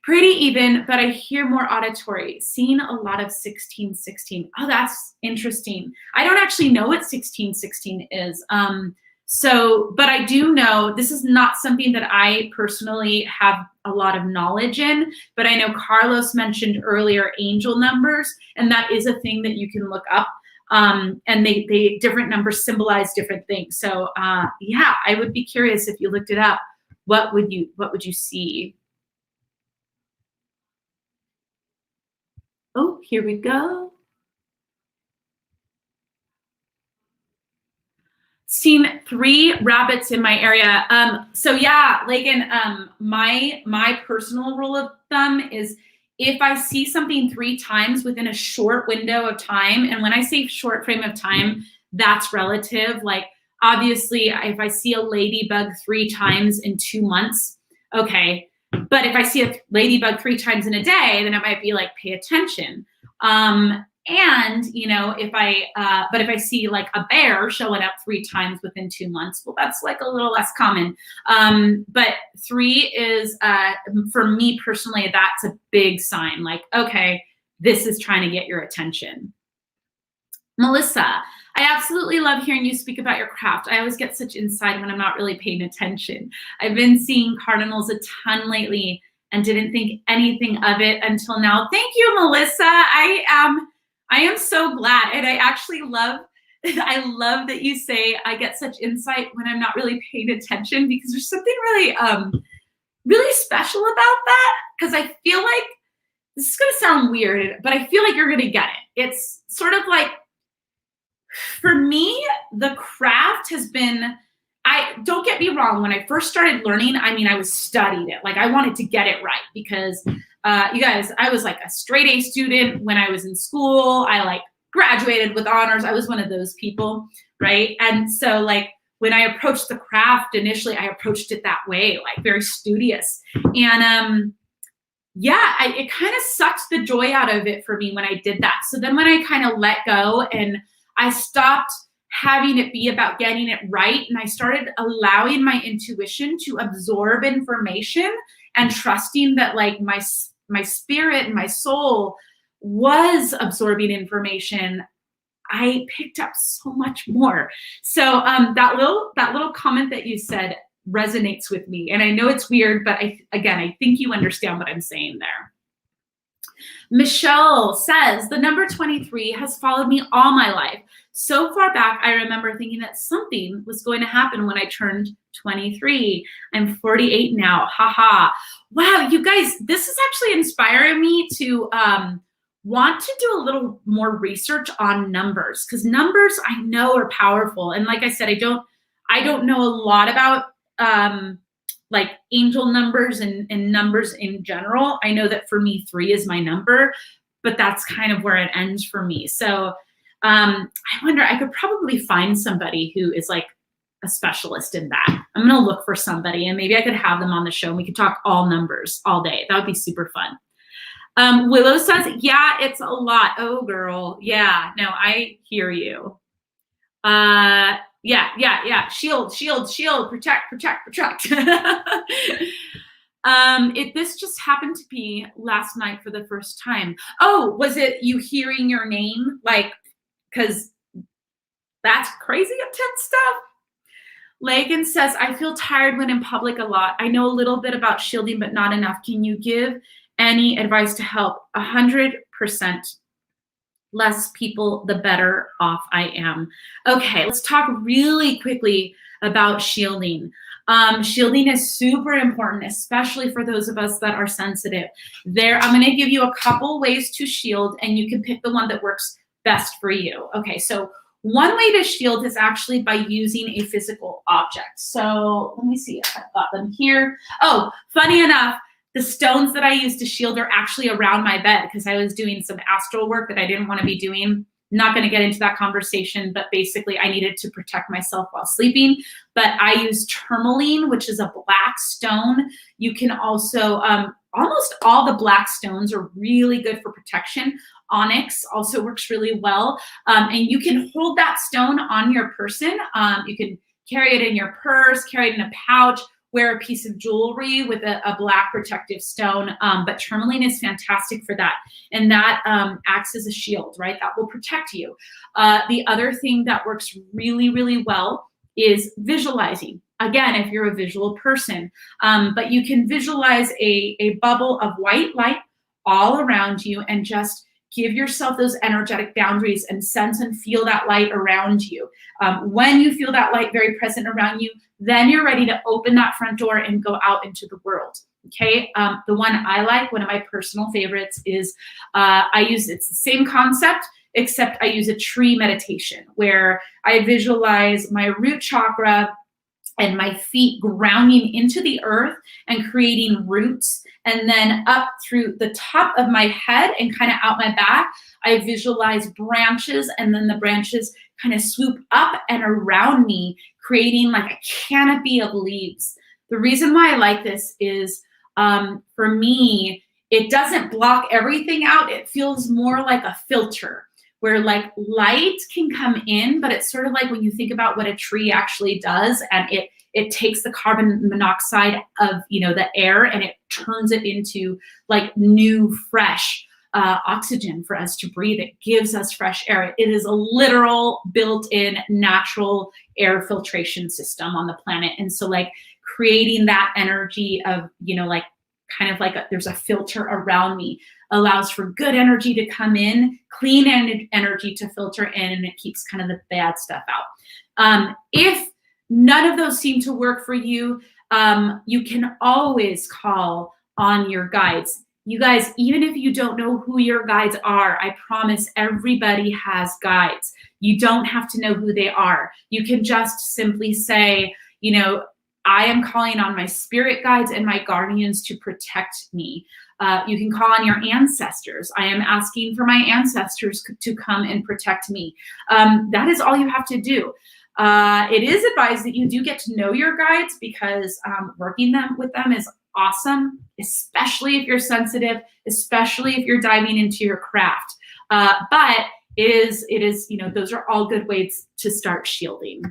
Pretty even, but I hear more auditory. Seen a lot of 1616. Oh, that's interesting. I don't actually know what 1616 is. But I do know this is not something that I personally have a lot of knowledge in, but I know Carlos mentioned earlier angel numbers, and that is a thing that you can look up. And they different numbers symbolize different things. So yeah, I would be curious if you looked it up, what would you see? Oh, here we go. Seen 3 rabbits in my area. So yeah, Lagan, my personal rule of thumb is if I see something 3 times within a short window of time, and when I say short frame of time, that's relative. Like obviously, if I see a ladybug 3 times in 2 months, okay. But if I see a ladybug 3 times in a day, then it might be like, pay attention. And if I see like a bear showing up 3 times within 2 months, well, that's like a little less common. But 3 is, for me personally, that's a big sign. Like, okay, this is trying to get your attention. Melissa, I absolutely love hearing you speak about your craft. I always get such insight when I'm not really paying attention. I've been seeing cardinals a ton lately and didn't think anything of it until now. Thank you, Melissa. I am so glad. And I actually love that you say I get such insight when I'm not really paying attention, because there's something really, really special about that. Because I feel like, this is going to sound weird, but I feel like you're going to get it. It's sort of like, for me, the craft has been, don't get me wrong, when I first started learning, I was studied it. Like I wanted to get it right because you guys, I was like a straight A student when I was in school. I like graduated with honors. I was one of those people, right? And so like when I approached the craft initially, I approached it that way, like very studious. And yeah, it kind of sucked the joy out of it for me when I did that. So then when I kind of let go and I stopped having it be about getting it right, and I started allowing my intuition to absorb information and trusting that like my spirit and my soul was absorbing information, I picked up so much more. So that little comment that you said resonates with me. And I know it's weird, but I think you understand what I'm saying there. Michelle says, the number 23 has followed me all my life. So far back, I remember thinking that something was going to happen when I turned 23. I'm 48 now. Haha. Wow, you guys, this is actually inspiring me to want to do a little more research on numbers, because numbers I know are powerful. And like I said, I don't know a lot about like angel numbers and numbers in general. I know that for me, 3 is my number, but that's kind of where it ends for me. So I wonder, I could probably find somebody who is like a specialist in that. I'm going to look for somebody and maybe I could have them on the show and we could talk all numbers all day. That would be super fun. Willow says, yeah, it's a lot. Oh, girl. Yeah, no, I hear you. Yeah. Shield, protect. This just happened to be last night for the first time. Oh, was it you hearing your name? Like, because that's crazy intense stuff. Lagan says, I feel tired when in public a lot. I know a little bit about shielding, but not enough. Can you give any advice to help? 100%. Less people, the better off I am. Okay, let's talk really quickly about shielding. Shielding is super important, especially for those of us that are sensitive. I'm going to give you a couple ways to shield, and you can pick the one that works best for you. Okay, so one way to shield is actually by using a physical object. So let me see if I've got them here. Oh, funny enough, The stones that I use to shield are actually around my bed because I was doing some astral work that I didn't want to be doing. Not going to get into that conversation, but basically I needed to protect myself while sleeping. But I use tourmaline, which is a black stone. You can also, almost all the black stones are really good for protection. Onyx also works really well. And you can hold that stone on your person. You can carry it in your purse, carry it in a pouch, wear a piece of jewelry with a black protective stone, but tourmaline is fantastic for that. And that acts as a shield, right? That will protect you. The other thing that works really, really well is visualizing. Again, if you're a visual person, but you can visualize a bubble of white light all around you and just give yourself those energetic boundaries and sense and feel that light around you. When you feel that light very present around you, then you're ready to open that front door and go out into the world. Okay. The one I like, one of my personal favorites is it's the same concept, except I use a tree meditation where I visualize my root chakra and my feet grounding into the earth and creating roots. And then up through the top of my head and kind of out my back, I visualize branches, and then the branches kind of swoop up and around me, creating like a canopy of leaves. The reason why I like this is for me, it doesn't block everything out. It feels more like a filter where like light can come in, but it's sort of like when you think about what a tree actually does, and it takes the carbon monoxide of the air and it turns it into like new, fresh oxygen for us to breathe. It gives us fresh air. It is a literal built-in natural air filtration system on the planet. And so like creating that energy of, like kind of like there's a filter around me, allows for good energy to come in, clean energy to filter in, and it keeps kind of the bad stuff out. If none of those seem to work for you, you can always call on your guides. You guys, even if you don't know who your guides are, I promise everybody has guides. You don't have to know who they are. You can just simply say, I am calling on my spirit guides and my guardians to protect me. You can call on your ancestors. I am asking for my ancestors to come and protect me. That is all you have to do. It is advised that you do get to know your guides because working with them is awesome, especially if you're sensitive, especially if you're diving into your craft. But it is, those are all good ways to start shielding.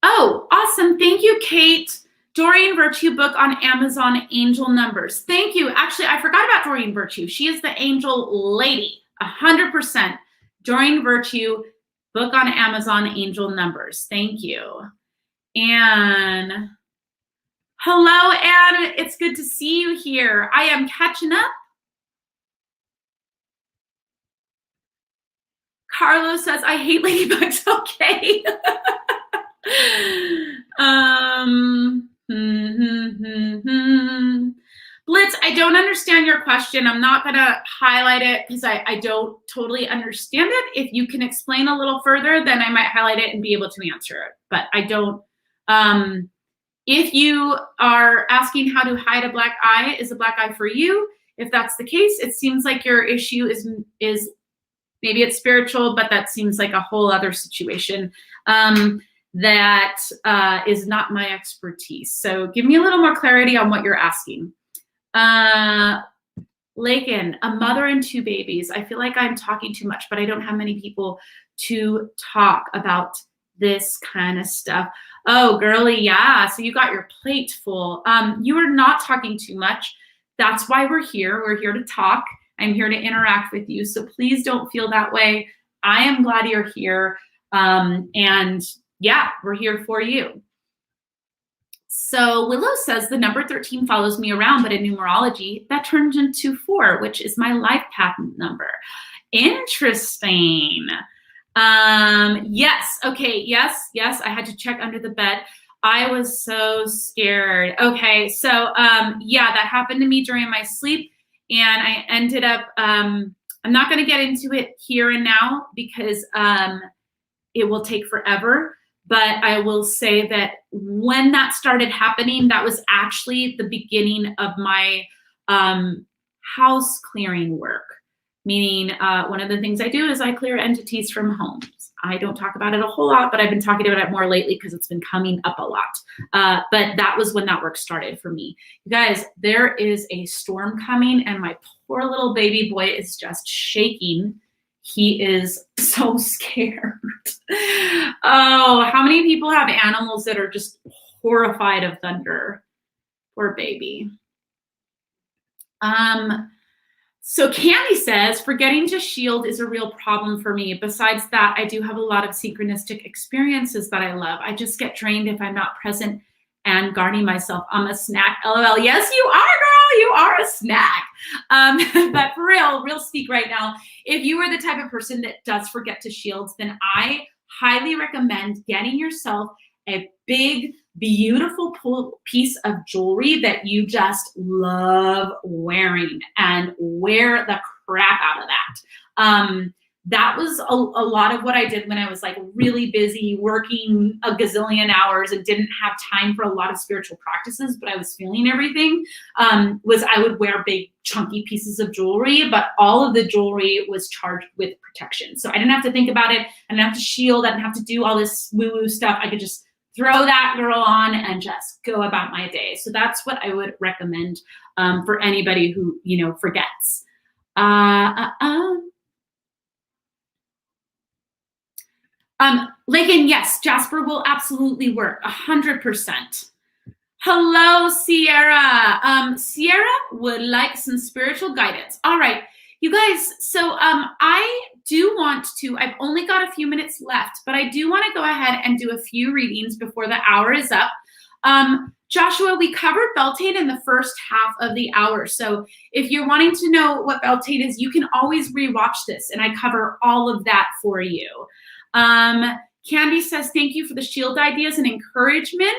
Oh, awesome. Thank you, Kate. Doreen Virtue book on Amazon, Angel Numbers. Thank you. Actually, I forgot about Doreen Virtue. She is the angel lady, 100%. Doreen Virtue book on Amazon, Angel Numbers. Thank you. Anne. Hello, Anne. It's good to see you here. I am catching up. Carlos says, I hate ladybugs. Okay. Blitz, I don't understand your question. I'm not going to highlight it because I don't totally understand it. If you can explain a little further, then I might highlight it and be able to answer it. But I don't. If you are asking how to hide a black eye, is a black eye for you? If that's the case, it seems like your issue is maybe it's spiritual, but that seems like a whole other situation. That is not my expertise. So give me a little more clarity on what you're asking. Lakin, a mother and 2 babies. I feel like I'm talking too much, but I don't have many people to talk about this kind of stuff. Oh, girly, yeah. So you got your plate full. You are not talking too much. That's why we're here. We're here to talk. I'm here to interact with you. So please don't feel that way. I am glad you're here. And yeah, we're here for you. So Willow says the number 13 follows me around, but in numerology, that turns into 4, which is my life path number. Interesting. Yes. Okay. Yes. I had to check under the bed. I was so scared. Okay. So yeah, that happened to me during my sleep. And I ended up, I'm not going to get into it here and now because it will take forever. But I will say that when that started happening, that was actually the beginning of my house clearing work. Meaning, one of the things I do is I clear entities from homes. I don't talk about it a whole lot, but I've been talking about it more lately because it's been coming up a lot. But that was when that work started for me. You guys, there is a storm coming, and my poor little baby boy is just shaking. He is so scared. Oh, how many people have animals that are just horrified of thunder? Poor baby. So Candy says, forgetting to shield is a real problem for me. Besides that, I do have a lot of synchronistic experiences that I love. I just get drained if I'm not present and guarding myself. I'm a snack, LOL. Yes, you are, girl. You are a snack. But for real speak right now, if you are the type of person that does forget to shield, then I highly recommend getting yourself a big, beautiful piece of jewelry that you just love wearing, and wear the crap out of that. That was a lot of what I did when I was like really busy working a gazillion hours and didn't have time for a lot of spiritual practices, but I was feeling everything, was I would wear big chunky pieces of jewelry, but all of the jewelry was charged with protection. So I didn't have to think about it. I didn't have to shield. I didn't have to do all this woo-woo stuff. I could just throw that girl on and just go about my day. So that's what I would recommend for anybody who, forgets. Lakin, yes, Jasper will absolutely work, 100%. Hello, Sierra. Sierra would like some spiritual guidance. All right, you guys, so I do want to, I've only got a few minutes left, but I do want to go ahead and do a few readings before the hour is up. Joshua, we covered Beltane in the first half of the hour. So if you're wanting to know what Beltane is, you can always rewatch this, and I cover all of that for you. Candy says, thank you for the shield ideas and encouragement.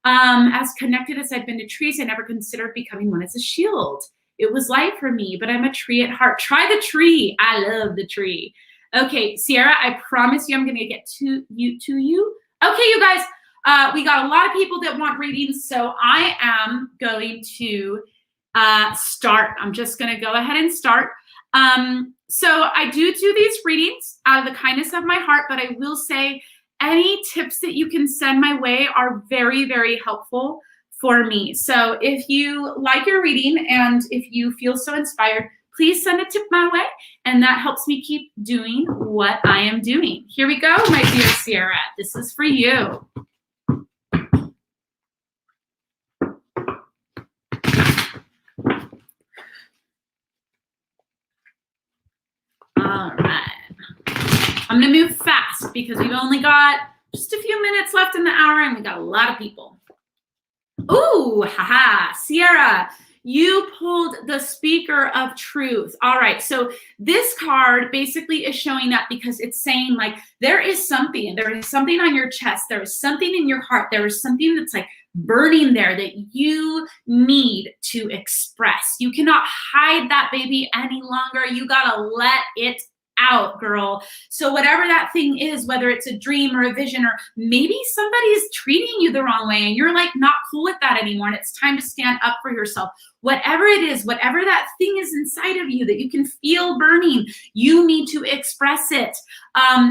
As connected as I've been to trees, I never considered becoming one as a shield. It was light for me, but I'm a tree at heart. Try the tree. I love the tree. Okay, Sierra, I promise you I'm going to get to you. Okay, you guys, we got a lot of people that want readings, so I am going to start. I'm just going to go ahead and start. So I do these readings out of the kindness of my heart, but I will say any tips that you can send my way are very, very helpful for me. So if you like your reading and if you feel so inspired, please send a tip my way, and that helps me keep doing what I am doing. Here we go, my dear Sierra. This is for you. All right. I'm going to move fast because we've only got just a few minutes left in the hour, and we got a lot of people. Ooh, haha, Sierra, you pulled the Speaker of Truth. All right, so this card basically is showing up because it's saying, like, there is something on your chest, there is something in your heart, there is something that's like burning there that you need to express. You cannot hide that baby any longer. You gotta let it out, girl. So whatever that thing is, whether it's a dream or a vision, or maybe somebody's treating you the wrong way and you're like not cool with that anymore, and it's time to stand up for yourself. Whatever it is, whatever that thing is inside of you that you can feel burning, you need to express it.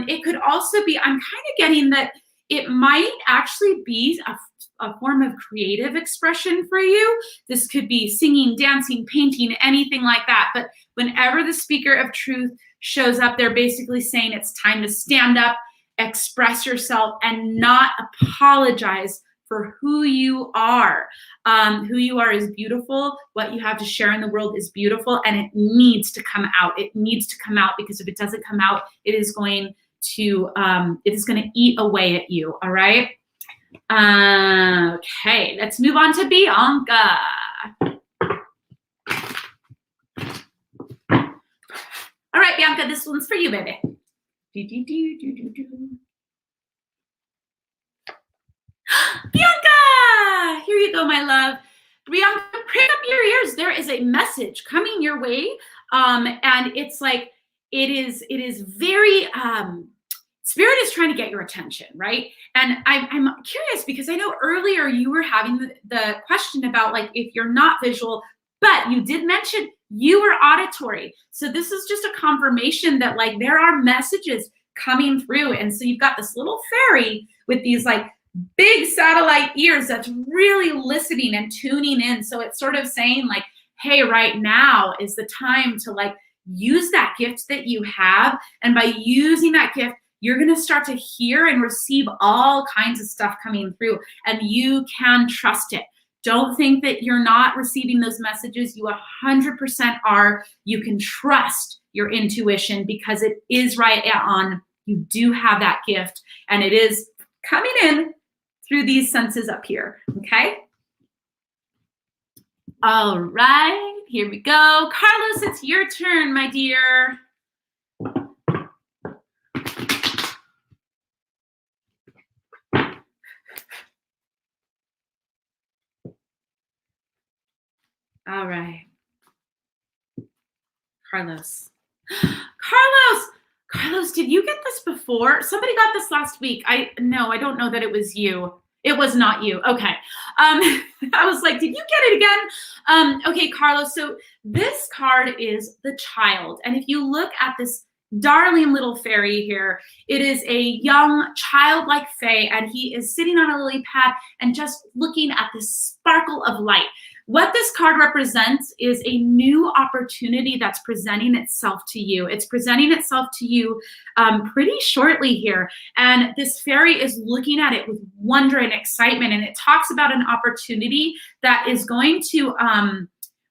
It could also be, I'm kind of getting that it might actually be a form of creative expression for you. This could be singing, dancing, painting, anything like that. But whenever the Speaker of Truth shows up, they're basically saying it's time to stand up, express yourself, and not apologize for who you are. Who you are is beautiful. What you have to share in the world is beautiful, and it needs to come out. It needs to come out, because if it doesn't come out, it is going to eat away at you. All right. Okay, let's move on to Bianca. All right, Bianca, this one's for you, baby. Bianca, here you go, my love. Bianca, prick up your ears. There is a message coming your way, and it's like it is very Spirit is trying to get your attention, right? And I'm curious because I know earlier you were having the question about like if you're not visual, but you did mention you were auditory. So this is just a confirmation that like there are messages coming through. And so you've got this little fairy with these like big satellite ears that's really listening and tuning in. So it's sort of saying like, hey, right now is the time to like use that gift that you have. And by using that gift, you're going to start to hear and receive all kinds of stuff coming through, and you can trust it. Don't think that you're not receiving those messages. You 100% are. You can trust your intuition because it is right on. You do have that gift, and it is coming in through these senses up here, okay? All right, here we go. Carlos, it's your turn, my dear. All right. Carlos, did you get this before? Somebody got this last week. No, I don't know that it was you. It was not you. Okay. I was like, did you get it again? Okay, Carlos. So this card is the child. And if you look at this darling little fairy here, it is a young childlike fae, and he is sitting on a lily pad and just looking at this sparkle of light. What this card represents is a new opportunity that's presenting itself to you. It's presenting itself to you pretty shortly here. And this fairy is looking at it with wonder and excitement. And it talks about an opportunity that is going to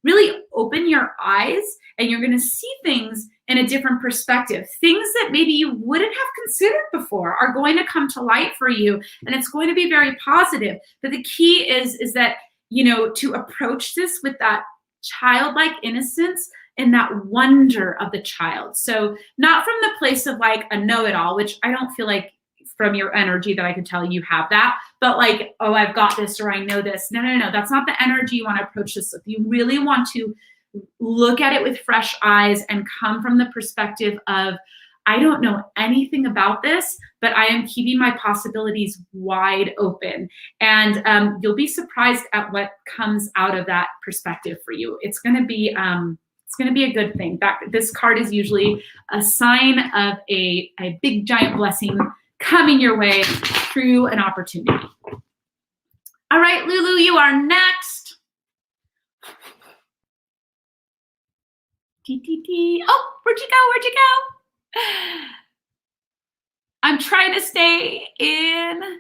really open your eyes, and you're going to see things in a different perspective. Things that maybe you wouldn't have considered before are going to come to light for you. And it's going to be very positive. But the key is that, you know, to approach this with that childlike innocence and that wonder of the child. So not from the place of like a know-it-all, which I don't feel like from your energy that I could tell you have that, but like, oh, I've got this, or I know this. No. That's not the energy you want to approach this with. You really want to look at it with fresh eyes and come from the perspective of, I don't know anything about this, but I am keeping my possibilities wide open. And you'll be surprised at what comes out of that perspective for you. It's going to be a good thing. This card is usually a sign of a big giant blessing coming your way through an opportunity. All right, Lulu, you are next. Oh, where'd you go? I'm trying to stay in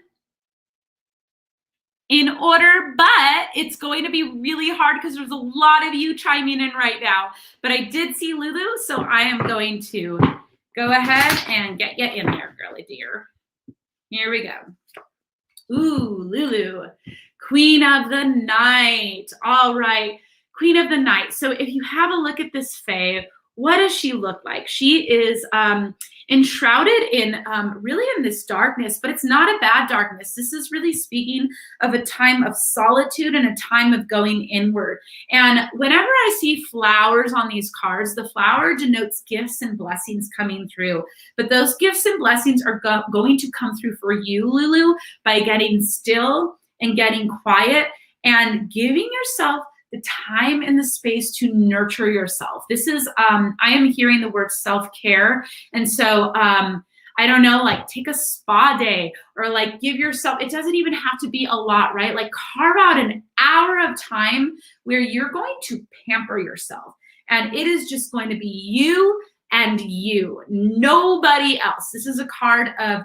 order, but it's going to be really hard because there's a lot of you chiming in right now. But I did see Lulu, so I am going to go ahead and get you in there, girly dear. Here we go. Ooh, Lulu, Queen of the Night. All right, Queen of the Night. So if you have a look at this fae, what does she look like? She is enshrouded in really in this darkness, but it's not a bad darkness. This is really speaking of a time of solitude and a time of going inward. And whenever I see flowers on these cards, the flower denotes gifts and blessings coming through. But those gifts and blessings are going to come through for you, Lulu, by getting still and getting quiet and giving yourself the time and the space to nurture yourself. This is, I am hearing the word self-care. And so, I don't know, like take a spa day, or like give yourself, it doesn't even have to be a lot, right? Like carve out an hour of time where you're going to pamper yourself. And it is just going to be you and you, nobody else. This is a card of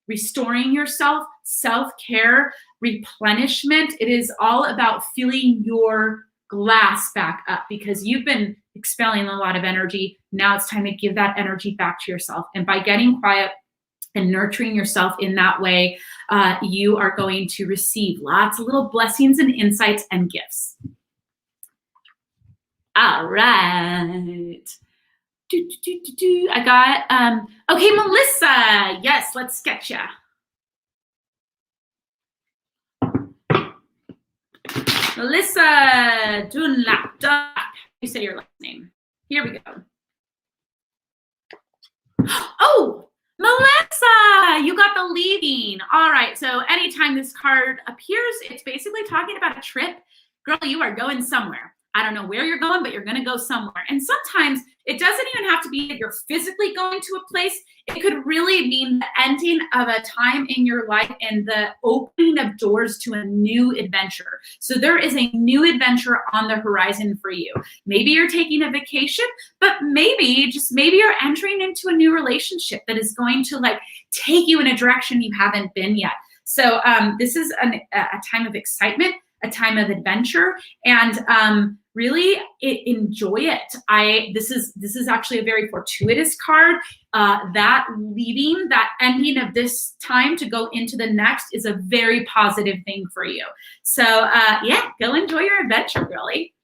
restoring yourself, self-care, replenishment. It is all about filling your glass back up because you've been expelling a lot of energy. Now it's time to give that energy back to yourself. And by getting quiet and nurturing yourself in that way, you are going to receive lots of little blessings and insights and gifts. All right. I got, okay, Melissa. Yes, let's sketch ya. Melissa Dunlap. You say your last name. Here we go. Oh, Melissa, you got the leaving. All right, so anytime this card appears, it's basically talking about a trip. Girl, you are going somewhere. I don't know where you're going, but you're going to go somewhere. And sometimes it doesn't even have to be that you're physically going to a place. It could really mean the ending of a time in your life and the opening of doors to a new adventure. So there is a new adventure on the horizon for you. Maybe you're taking a vacation, but maybe, just maybe you're entering into a new relationship that is going to like take you in a direction you haven't been yet. So this is a time of excitement, a time of adventure, and really enjoy it. This is actually a very fortuitous card. That leaving, that ending of this time to go into the next is a very positive thing for you. So yeah, go enjoy your adventure, really.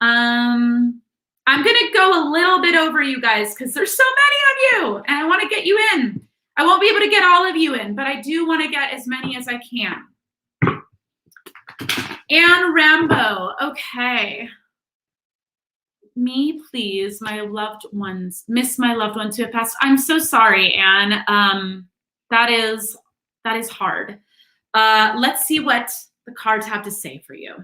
I'm gonna go a little bit over you guys because there's so many of you and I want to get you in. I won't be able to get all of you in, but I do want to get as many as I can. Anne Rambo, okay. Me, please, my loved ones, miss my loved ones who have passed. I'm so sorry, Anne. That is hard. Let's see what the cards have to say for you.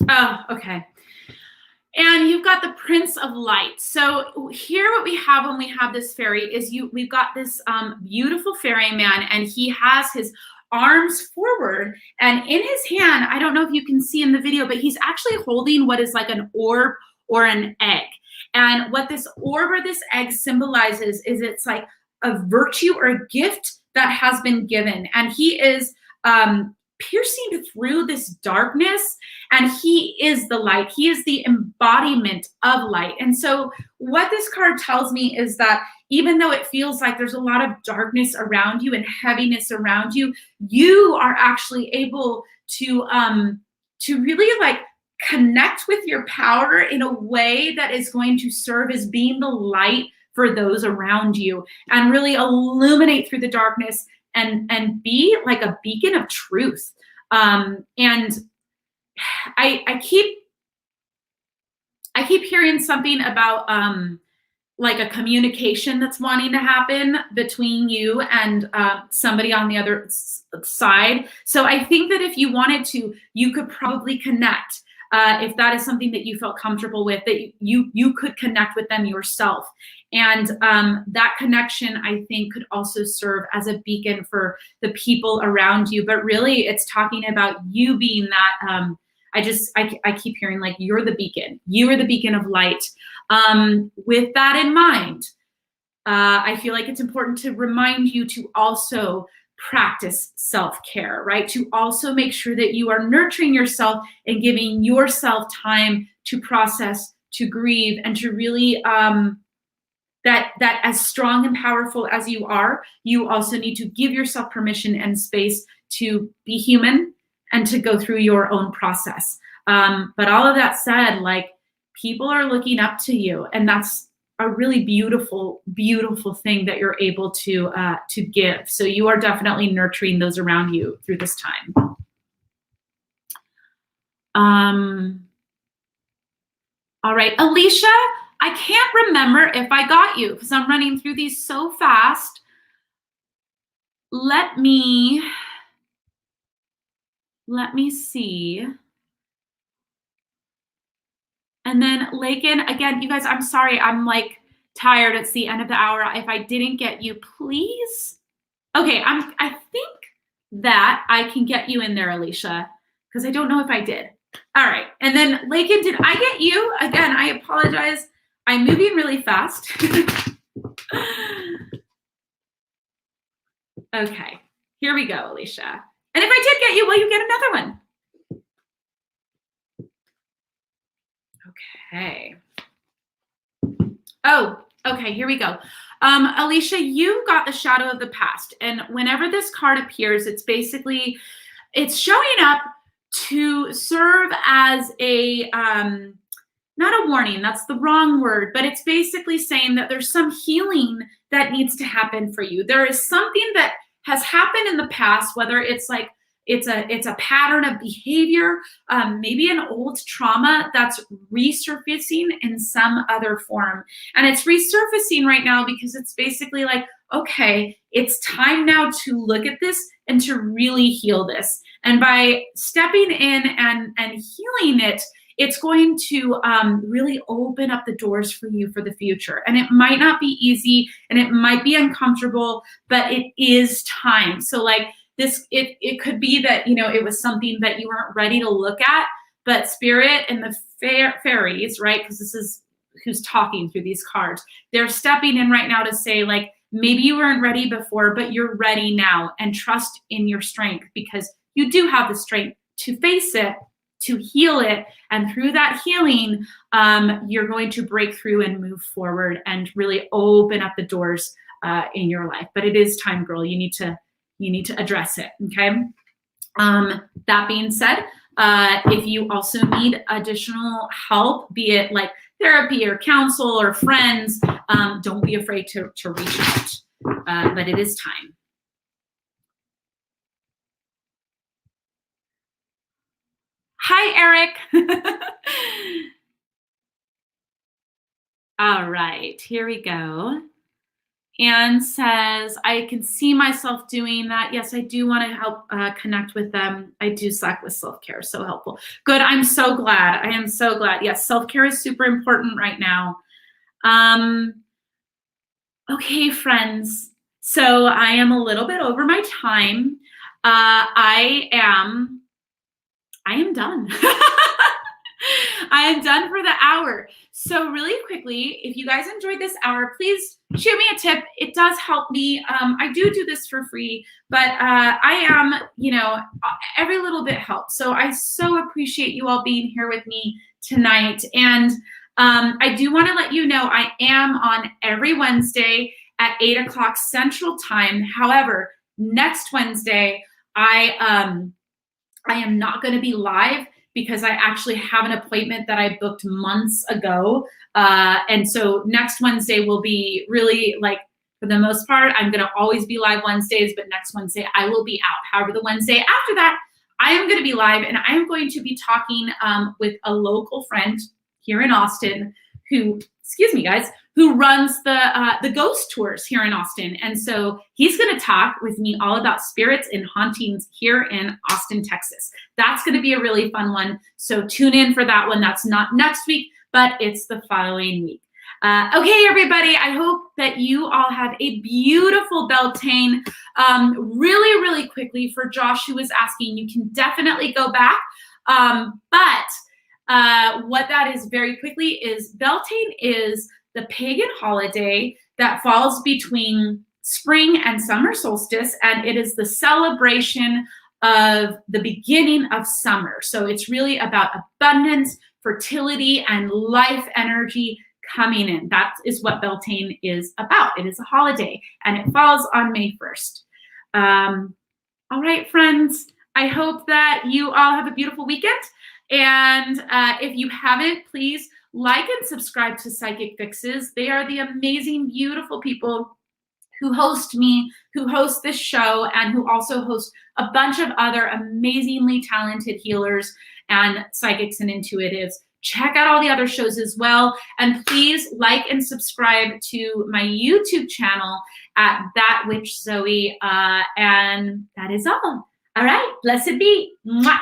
Oh, okay. And you've got the Prince of Light. So here what we have when we have this fairy is we've got this beautiful ferryman, and he has his arms forward, and in his hand, I don't know if you can see in the video, but he's actually holding what is like an orb or an egg. And what this orb or this egg symbolizes is it's like a virtue or a gift that has been given. And he is piercing through this darkness, and he is the light. He is the embodiment of light. And so what this card tells me is that even though it feels like there's a lot of darkness around you and heaviness around you, you are actually able to really like connect with your power in a way that is going to serve as being the light for those around you and really illuminate through the darkness and be like a beacon of truth. And I keep hearing something about like a communication that's wanting to happen between you and somebody on the other side. So I think that if you wanted to, you could probably connect. If that is something that you felt comfortable with, that you could connect with them yourself. And that connection, I think, could also serve as a beacon for the people around you. But really, it's talking about you being that, I keep hearing like, you're the beacon. You are the beacon of light. With that in mind, I feel like it's important to remind you to also practice self-care, right? To also make sure that you are nurturing yourself and giving yourself time to process, to grieve, and to really, that as strong and powerful as you are, you also need to give yourself permission and space to be human and to go through your own process. But all of that said, like, people are looking up to you, and that's a really beautiful, beautiful thing that you're able to give. So you are definitely nurturing those around you through this time. All right, Alicia, I can't remember if I got you because I'm running through these so fast. Let me see. And then Lakin, again, you guys, I'm sorry, I'm like tired. It's the end of the hour. If I didn't get you, please. Okay, I think that I can get you in there, Alicia, because I don't know if I did. All right, and then Lakin, did I get you? Again, I apologize. I'm moving really fast. Okay, here we go, Alicia. And if I did get you, will you get another one? Okay. Oh, okay, here we go. Alicia, you got the shadow of the past. And whenever this card appears, it's basically, it's showing up to serve as a, not a warning, that's the wrong word, but it's basically saying that there's some healing that needs to happen for you. There is something that has happened in the past, whether it's like it's a pattern of behavior, maybe an old trauma that's resurfacing in some other form. And it's resurfacing right now because it's basically like, okay, it's time now to look at this and to really heal this. And by stepping in and healing it, it's going to really open up the doors for you for the future. And it might not be easy and it might be uncomfortable, but it is time. So like this, it could be that, you know, it was something that you weren't ready to look at, but spirit and the fairies, right? Because this is who's talking through these cards. They're stepping in right now to say like, maybe you weren't ready before, but you're ready now, and trust in your strength because you do have the strength to face it, to heal it. And through that healing, you're going to break through and move forward and really open up the doors in your life. But it is time, girl. You need to address it. Okay. That being said, if you also need additional help, be it like therapy or counsel or friends, don't be afraid to reach out. But it is time. Hi, Eric. All right, here we go. Anne says, I can see myself doing that. Yes, I do want to help connect with them. I do slack with self-care. So helpful. Good. I'm so glad. I am so glad. Yes, self-care is super important right now. Okay, friends. So I am a little bit over my time. I am done. I am done for the hour. So really quickly, if you guys enjoyed this hour, please shoot me a tip. It does help me. I do this for free, but I am, you know, every little bit helps. So I so appreciate you all being here with me tonight. And I do want to let you know I am on every Wednesday at 8 o'clock Central Time. However, next Wednesday, I am not going to be live because I actually have an appointment that I booked months ago. And so next Wednesday will be really like, for the most part, I'm going to always be live Wednesdays, but next Wednesday I will be out. However, the Wednesday after that, I am going to be live and I am going to be talking with a local friend here in Austin who, excuse me guys, who runs the ghost tours here in Austin. And so he's gonna talk with me all about spirits and hauntings here in Austin, Texas. That's gonna be a really fun one. So tune in for that one. That's not next week, but it's the following week. Okay, everybody, I hope that you all have a beautiful Beltane. Really, really quickly for Josh, who was asking, you can definitely go back. But what that is very quickly is Beltane is the pagan holiday that falls between spring and summer solstice, and it is the celebration of the beginning of summer. So it's really about abundance, fertility, and life energy coming in. That is what Beltane is about. It is a holiday, and it falls on May 1st. All right, friends, I hope that you all have a beautiful weekend. And if you haven't, please like and subscribe to Psychic Fixes. They are the amazing, beautiful people who host me, who host this show, and who also host a bunch of other amazingly talented healers and psychics and intuitives. Check out all the other shows as well. And please like and subscribe to my YouTube channel at That Witch Zoe. And that is all. All right, blessed be. Mwah.